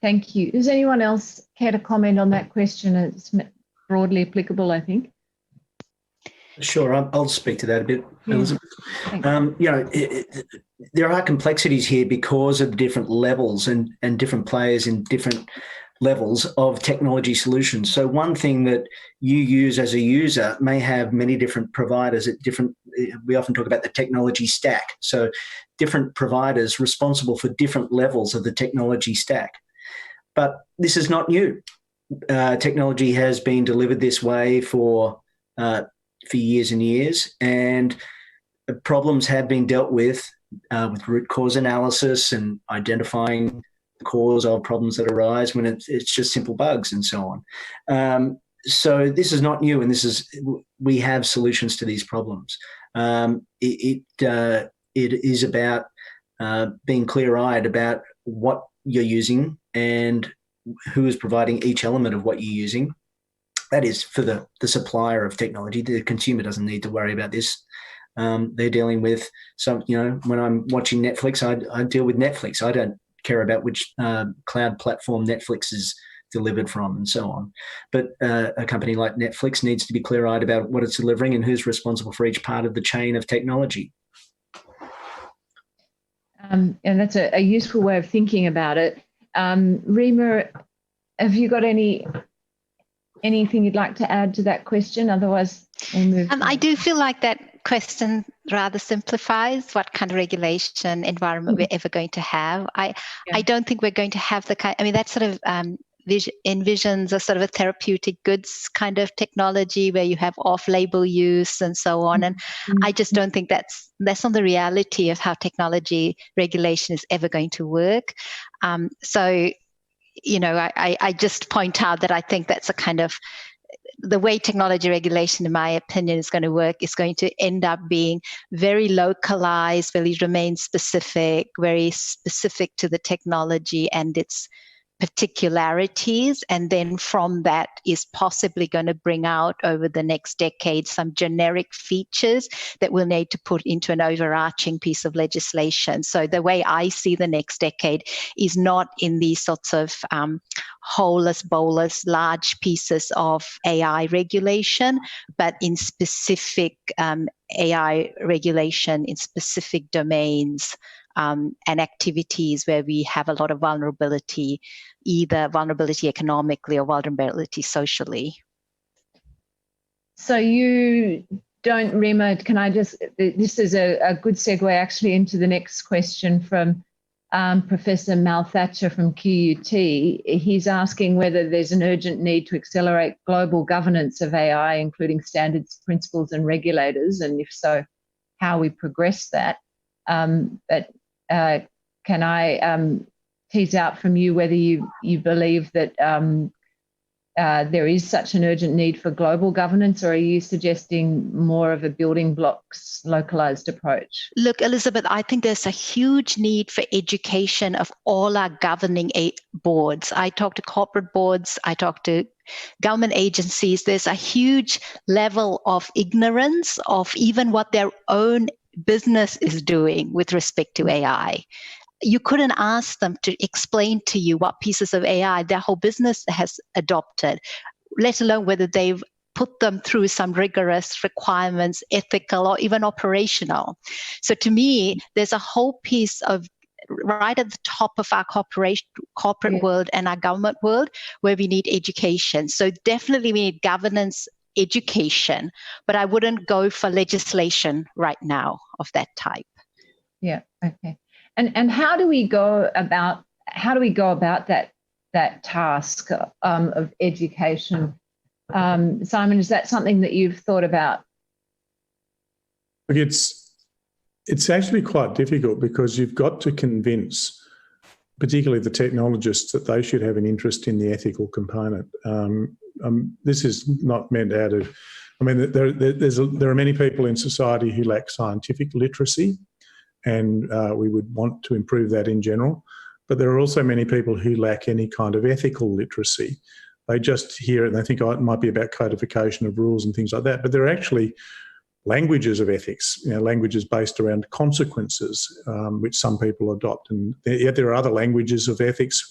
Thank you. Does anyone else care to comment on that question? It's broadly applicable, I think. Sure, I'll speak to that a bit, Elizabeth. There are complexities here because of different levels and different players in different levels of technology solutions. So one thing that you use as a user may have many different providers at different, we often talk about the technology stack. So different providers responsible for different levels of the technology stack. But this is not new. Technology has been delivered this way for years and years, and problems have been dealt with root cause analysis and identifying the cause of problems that arise when it's just simple bugs and so on. So this is not new, and we have solutions to these problems. It is about being clear-eyed about what you're using and who is providing each element of what you're using. That is for the supplier of technology. The consumer doesn't need to worry about this. They're dealing with when I'm watching Netflix, I deal with Netflix. I don't care about which cloud platform Netflix is delivered from and so on. But a company like Netflix needs to be clear-eyed about what it's delivering and who's responsible for each part of the chain of technology. And that's a useful way of thinking about it. Rima, have you got anything you'd like to add to that question? Otherwise, we'll move I do feel like that question rather simplifies what kind of regulation environment we're ever going to have. I don't think we're going to have the kind, that sort of envisions a sort of a therapeutic goods kind of technology where you have off-label use and so on. And I just don't think that's not the reality of how technology regulation is ever going to work. I just point out that I think that's a kind of the way technology regulation, in my opinion, is going to work is going to end up being very localized, very domain specific, very specific to the technology and its particularities, and then from that is possibly going to bring out over the next decade some generic features that we'll need to put into an overarching piece of legislation. So the way I see the next decade is not in these sorts of holus bolus large pieces of AI regulation, but in specific AI regulation in specific domains and activities where we have a lot of vulnerability, either vulnerability economically or vulnerability socially. So you don't, Rima, this is a good segue actually into the next question from Professor Mal Thatcher from QUT. He's asking whether there's an urgent need to accelerate global governance of AI, including standards, principles and regulators, and if so, how we progress that. But can I tease out from you whether you believe that there is such an urgent need for global governance, or are you suggesting more of a building blocks localized approach? Look, Elizabeth, I think there's a huge need for education of all our governing boards. I talk to corporate boards, I talk to government agencies. There's a huge level of ignorance of even what their own business is doing with respect to AI. You couldn't ask them to explain to you what pieces of AI their whole business has adopted, let alone whether they've put them through some rigorous requirements, ethical or even operational. So to me, there's a whole piece of right at the top of our corporate world and our government world where we need education. So definitely we need governance education, but I wouldn't go for legislation right now of that type. Yeah. Okay. And how do we go about that task of education? Simon, is that something that you've thought about? Look, it's actually quite difficult because you've got to convince, particularly the technologists, that they should have an interest in the ethical component. This is not meant out of, I mean, there are many people in society who lack scientific literacy, and we would want to improve that in general. But there are also many people who lack any kind of ethical literacy. They just hear it and they think, oh, it might be about codification of rules and things like that. But there are actually languages of ethics, languages based around consequences, which some people adopt. And yet there are other languages of ethics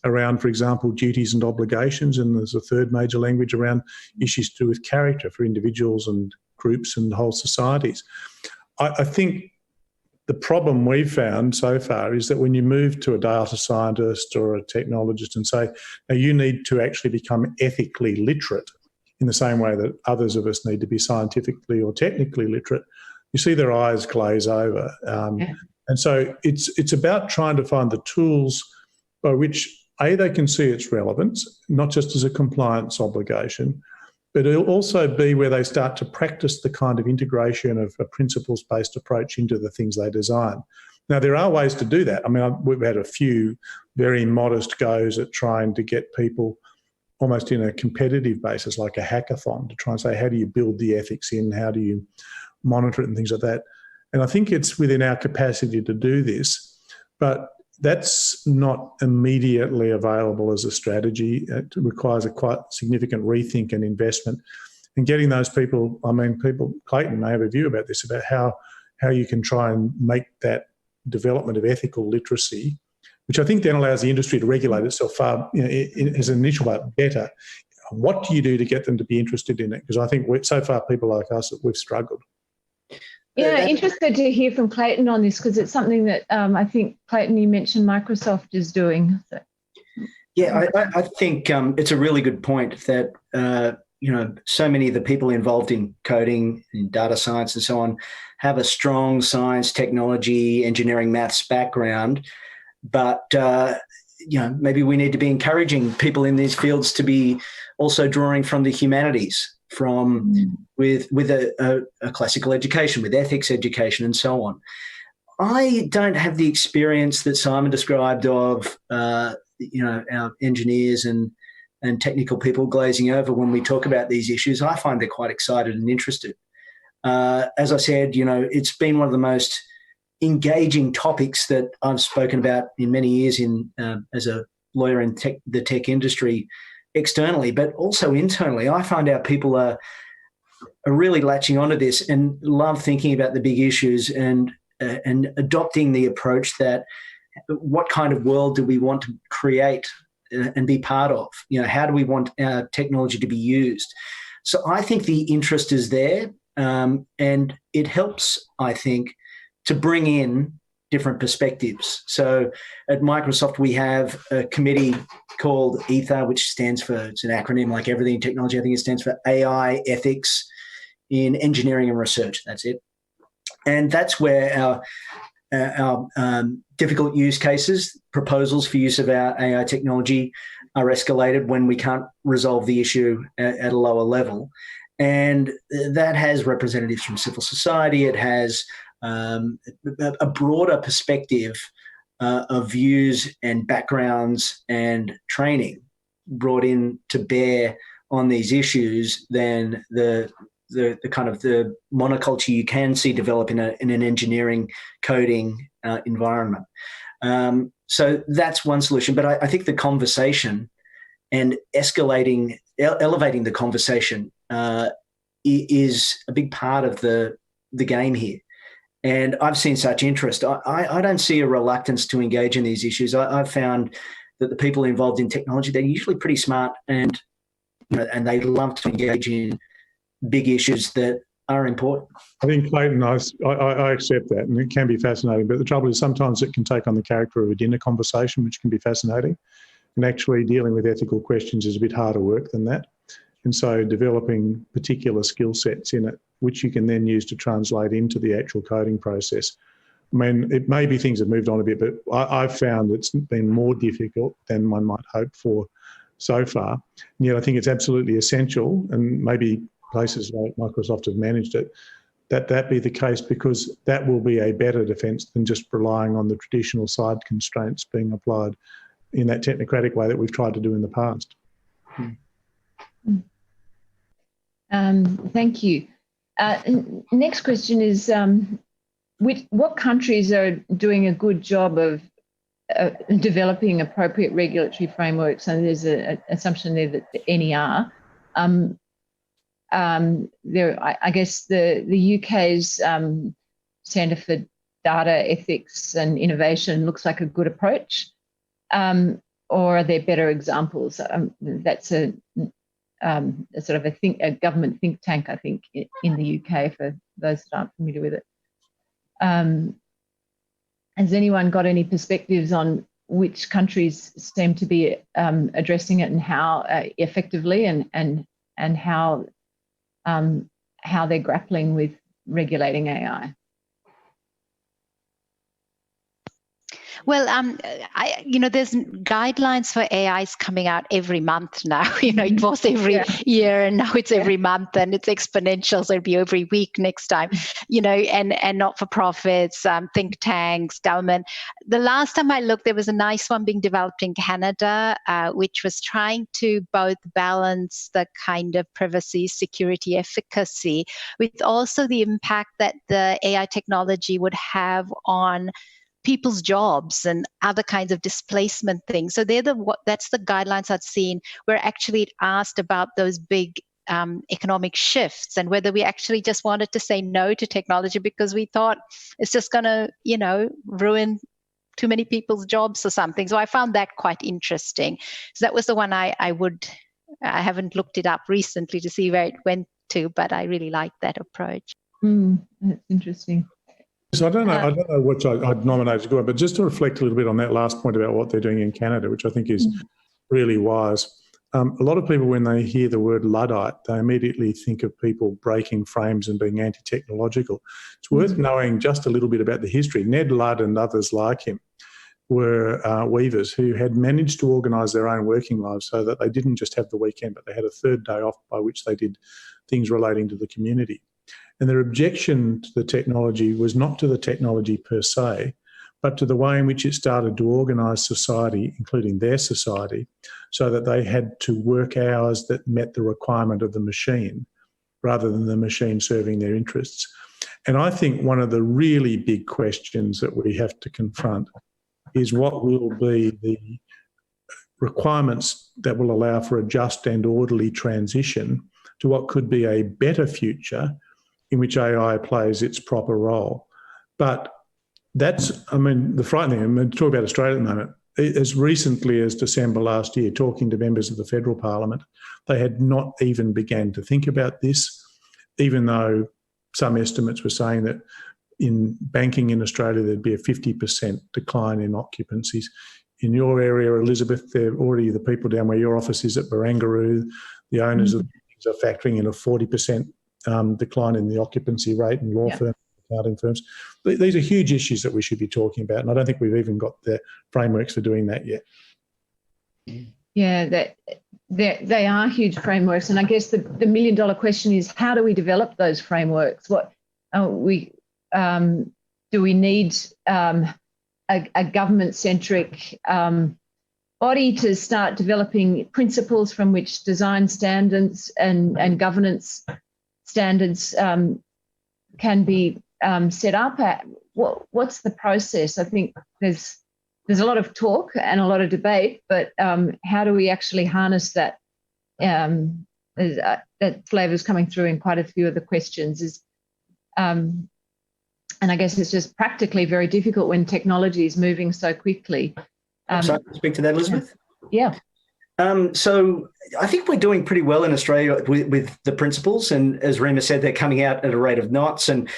around, for example, duties and obligations. And there's a third major language around issues to do with character for individuals and groups and whole societies. I think the problem we've found so far is that when you move to a data scientist or a technologist and say, now you need to actually become ethically literate in the same way that others of us need to be scientifically or technically literate, you see their eyes glaze over. And so it's about trying to find the tools by which, A, they can see its relevance, not just as a compliance obligation, but it'll also be where they start to practice the kind of integration of a principles-based approach into the things they design. Now, there are ways to do that. I mean, we've had a few very modest goes at trying to get people almost in a competitive basis, like a hackathon, to try and say, how do you build the ethics in? How do you monitor it and things like that? And I think it's within our capacity to do this, but that's not immediately available as a strategy. It requires a quite significant rethink and investment. And getting those people, Clayton may have a view about this, about how you can try and make that development of ethical literacy, which I think then allows the industry to regulate itself far, as an initial part, better. What do you do to get them to be interested in it? Because I think so far people like us, we've struggled. Yeah, interested to hear from Clayton on this, because it's something that I think, Clayton, you mentioned Microsoft is doing. So. Yeah, I think it's a really good point that, so many of the people involved in coding, in data science and so on, have a strong science, technology, engineering, maths background. But, maybe we need to be encouraging people in these fields to be also drawing from the humanities, with a classical education, with ethics education and so on. I don't have the experience that Simon described of, our engineers and technical people glazing over when we talk about these issues. I find they're quite excited and interested. As I said, it's been one of the most engaging topics that I've spoken about in many years as a lawyer in the tech industry, externally, but also internally. I find our people are really latching onto this and love thinking about the big issues and adopting the approach that what kind of world do we want to create and be part of? How do we want our technology to be used? So I think the interest is there, and it helps, I think, to bring in different perspectives. So at Microsoft, we have a committee called ETHA, which stands for, it's an acronym like everything in technology. I think it stands for AI Ethics in Engineering and Research. That's it. And that's where our difficult use cases, proposals for use of our AI technology are escalated when we can't resolve the issue at a lower level. And that has representatives from civil society. It has a broader perspective of views and backgrounds and training brought in to bear on these issues than the kind of the monoculture you can see develop in an engineering coding environment. So that's one solution. But I think the conversation and elevating the conversation is a big part of the game here. And I've seen such interest. I don't see a reluctance to engage in these issues. I've found that the people involved in technology, they're usually pretty smart and they love to engage in big issues that are important. I think, Clayton, I accept that, and it can be fascinating. But the trouble is sometimes it can take on the character of a dinner conversation, which can be fascinating. And actually dealing with ethical questions is a bit harder work than that. And so developing particular skill sets in it, which you can then use to translate into the actual coding process. I mean, it may be things have moved on a bit, but I've found it's been more difficult than one might hope for so far. And yet I think it's absolutely essential, and maybe places like Microsoft have managed it, that be the case, because that will be a better defence than just relying on the traditional side constraints being applied in that technocratic way that we've tried to do in the past. Thank you. Next question is, what countries are doing a good job of developing appropriate regulatory frameworks? And there's an assumption there that the NER. I guess the UK's Centre for Data Ethics and Innovation looks like a good approach, or are there better examples? That's a sort of a government think tank, I think, in the UK, for those that aren't familiar with it. Has anyone got any perspectives on which countries seem to be addressing it and how effectively, and how they're grappling with regulating AI? Well, there's guidelines for AIs coming out every month now. It was every year, and now it's every month, and it's exponential. So it'll be every week next time. And not-for-profits, think tanks, government. The last time I looked, there was a nice one being developed in Canada, which was trying to both balance the kind of privacy, security, efficacy, with also the impact that the AI technology would have on people's jobs and other kinds of displacement things. So that's the guidelines I've seen, where actually it asked about those big economic shifts and whether we actually just wanted to say no to technology because we thought it's just going to, ruin too many people's jobs or something. So I found that quite interesting. So that was the one I haven't looked it up recently to see where it went to, but I really like that approach. That's interesting. So I don't know which I'd nominate as good, but just to reflect a little bit on that last point about what they're doing in Canada, which I think is really wise. A lot of people, when they hear the word Luddite, they immediately think of people breaking frames and being anti-technological. It's worth knowing just a little bit about the history. Ned Ludd and others like him were weavers who had managed to organise their own working lives so that they didn't just have the weekend, but they had a third day off by which they did things relating to the community. And their objection to the technology was not to the technology per se, but to the way in which it started to organise society, including their society, so that they had to work hours that met the requirement of the machine rather than the machine serving their interests. And I think one of the really big questions that we have to confront is what will be the requirements that will allow for a just and orderly transition to what could be a better future in which AI plays its proper role. But that's, the frightening thing, talk about Australia at the moment, as recently as December last year, talking to members of the federal parliament, they had not even began to think about this, even though some estimates were saying that in banking in Australia, there'd be a 50% decline in occupancies. In your area, Elizabeth, they're already, the people down where your office is at Barangaroo, the owners of things are factoring in a 40% decline in the occupancy rate in law firms, accounting firms. These are huge issues that we should be talking about, and I don't think we've even got the frameworks for doing that yet. Yeah, they are huge frameworks, and I guess the million-dollar question is, how do we develop those frameworks? What do we need a government-centric body to start developing principles from which design standards and governance standards can be set up at? What's the process? I think there's a lot of talk and a lot of debate, but how do we actually harness that? That flavour's coming through in quite a few of the questions. And I guess it's just practically very difficult when technology is moving so quickly. So I can speak to that, Elizabeth? Yeah. So I think we're doing pretty well in Australia with the principles, and as Rima said, they're coming out at a rate of knots, and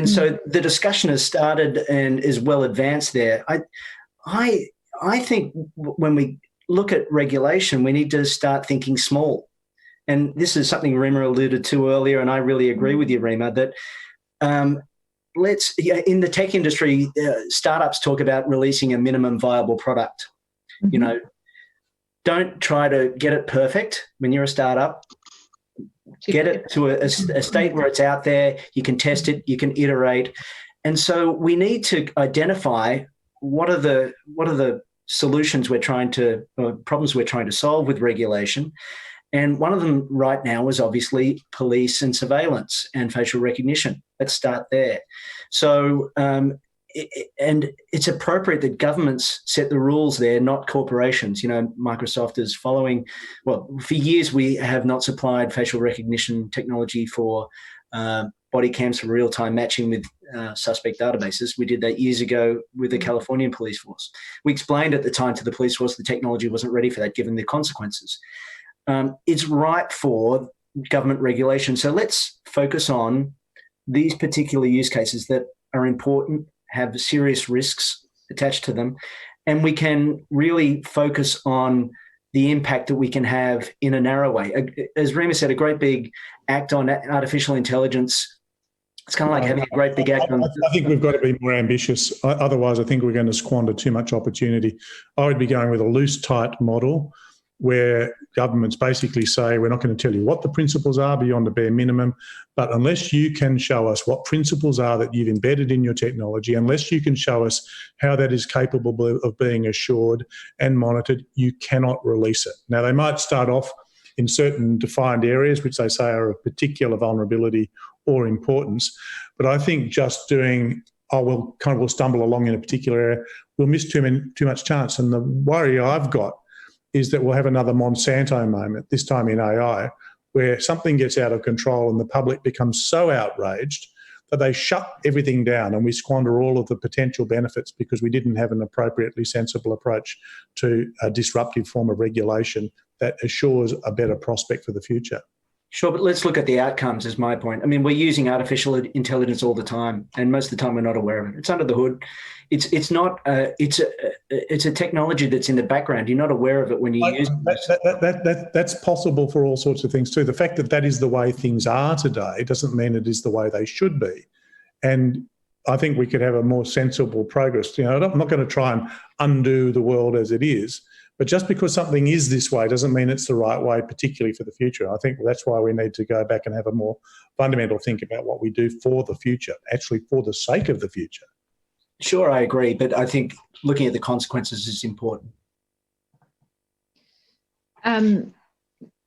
so the discussion has started and is well advanced there. I think when we look at regulation, we need to start thinking small. and this is something Rima alluded to earlier, and I really agree with you, Rima, that in the tech industry, startups talk about releasing a minimum viable product. Mm-hmm. You know, don't try to get it perfect when you're a startup. Get it to a state where it's out there, you can test it, you can iterate. And so we need to identify what are the solutions we're trying to, problems we're trying to solve with regulation. And one of them right now is obviously police and surveillance and facial recognition. Let's start there. So, and it's appropriate that governments set the rules there, not corporations. You know, Microsoft is following, well, for years we have not supplied facial recognition technology for body cams for real-time matching with suspect databases. We did that years ago with the Californian police force. We explained at the time to the police force the technology wasn't ready for that given the consequences. It's ripe for government regulation. So let's focus on these particular use cases that are important, have serious risks attached to them, and we can really focus on the impact that we can have in a narrow way. As Rima said, a great big act on artificial intelligence. It's kind of like having a great big act on... I think we've got to be more ambitious. Otherwise, I think we're going to squander too much opportunity. I would be going with a loose, tight model where governments basically say, we're not going to tell you what the principles are beyond the bare minimum, but unless you can show us what principles are that you've embedded in your technology, unless you can show us how that is capable of being assured and monitored, you cannot release it. Now, they might start off in certain defined areas, which they say are of particular vulnerability or importance, but I think just doing, we'll stumble along in a particular area, we'll miss too much chance. And the worry I've got is that we'll have another Monsanto moment, this time in AI, where something gets out of control and the public becomes so outraged that they shut everything down and we squander all of the potential benefits because we didn't have an appropriately sensible approach to a disruptive form of regulation that assures a better prospect for the future. Sure, but let's look at the outcomes is my point. I mean, we're using artificial intelligence all the time, and most of the time we're not aware of it. It's under the hood. It's a technology that's in the background. You're not aware of it when you use it. That's possible for all sorts of things too. The fact that that is the way things are today doesn't mean it is the way they should be. And I think we could have a more sensible progress. You know, I'm not going to try and undo the world as it is, but just because something is this way doesn't mean it's the right way, particularly for the future. I think that's why we need to go back and have a more fundamental think about what we do for the future, actually for the sake of the future. Sure, I agree, but I think looking at the consequences is important.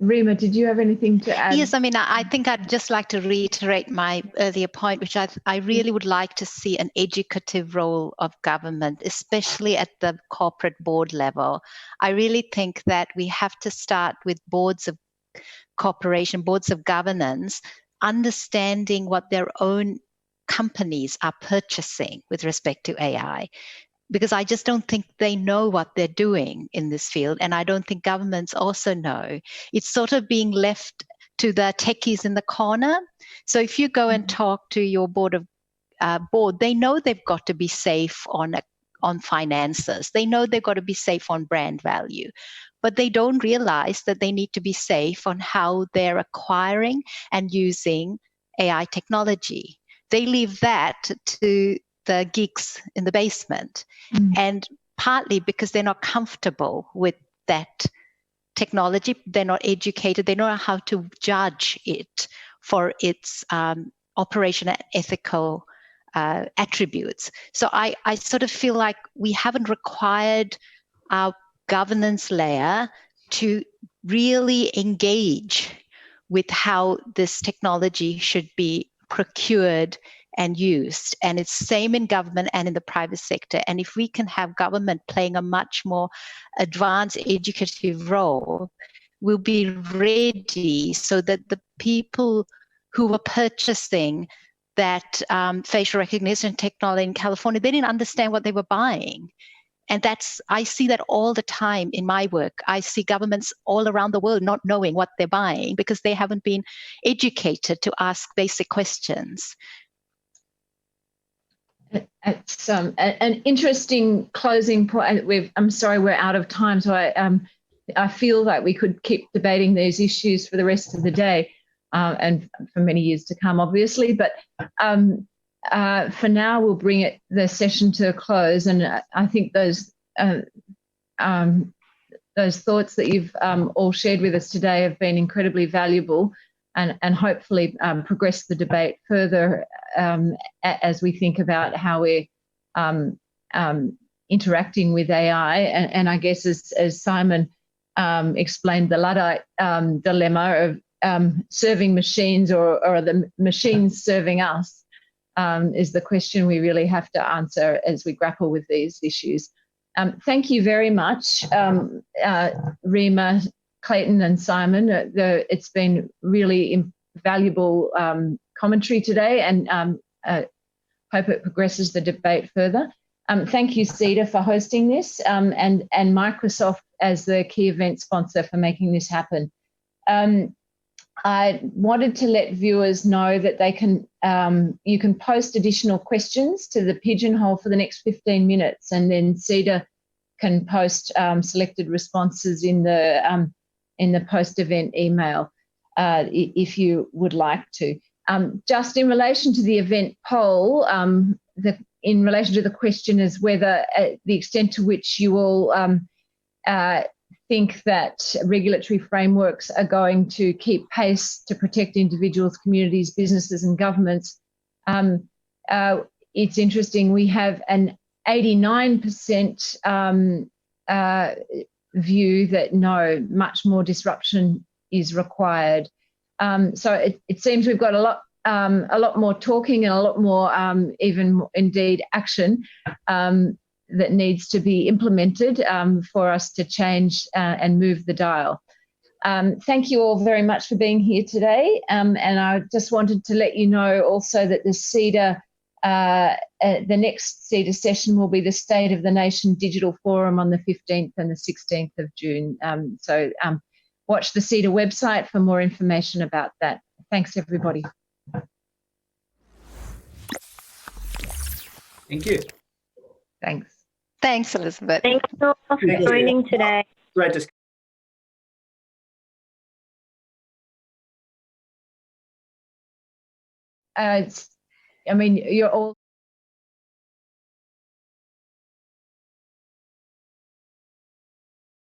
Rima, did you have anything to add? Yes, I mean, I think I'd just like to reiterate my earlier point, which I really would like to see an educative role of government, especially at the corporate board level. I really think that we have to start with boards of corporation, boards of governance, understanding what their own companies are purchasing with respect to AI. Because I just don't think they know what they're doing in this field. And I don't think governments also know. It's sort of being left to the techies in the corner. So if you go and talk to your board, they know they've got to be safe on finances. They know they've got to be safe on brand value. But they don't realize that they need to be safe on how they're acquiring and using AI technology. They leave that to the geeks in the basement, and partly because they're not comfortable with that technology, they're not educated, they don't know how to judge it for its operational and ethical attributes. So I sort of feel like we haven't required our governance layer to really engage with how this technology should be procured and used. And it's same in government and in the private sector. And if we can have government playing a much more advanced educative role, we'll be ready so that the people who were purchasing that facial recognition technology in California, they didn't understand what they were buying. And I see that all the time in my work. I see governments all around the world not knowing what they're buying because they haven't been educated to ask basic questions. It's an interesting closing point. I'm sorry, we're out of time. So I feel like we could keep debating these issues for the rest of the day and for many years to come, obviously. But for now, we'll bring the session to a close. And I think those thoughts that you've all shared with us today have been incredibly valuable, and hopefully progress the debate further as we think about how we're interacting with AI. And I guess as Simon explained, the Luddite dilemma of serving machines or the machines serving us is the question we really have to answer as we grapple with these issues. Thank you very much, Rima, Clayton and Simon. It's been really valuable commentary today, and hope it progresses the debate further. Thank you, CEDA, for hosting this, and Microsoft as the key event sponsor for making this happen. I wanted to let viewers know that they can you can post additional questions to the Pigeonhole for the next 15 minutes, and then CEDA can post selected responses in the post-event email if you would like to. Just in relation to the event poll, in relation to the question is whether the extent to which you all think that regulatory frameworks are going to keep pace to protect individuals, communities, businesses and governments. It's interesting, we have an 89% view that no, much more disruption is required. So it seems we've got a lot more talking and a lot more even indeed action that needs to be implemented for us to change and move the dial. Thank you all very much for being here today. And I just wanted to let you know also that the CEDA, the next CEDA session will be the State of the Nation Digital Forum on the 15th and the 16th of June. So watch the CEDA website for more information about that. Thanks, everybody. Thank you. Thanks. Thanks, Elizabeth. Thanks all for joining today. Great discussion. I mean, you're all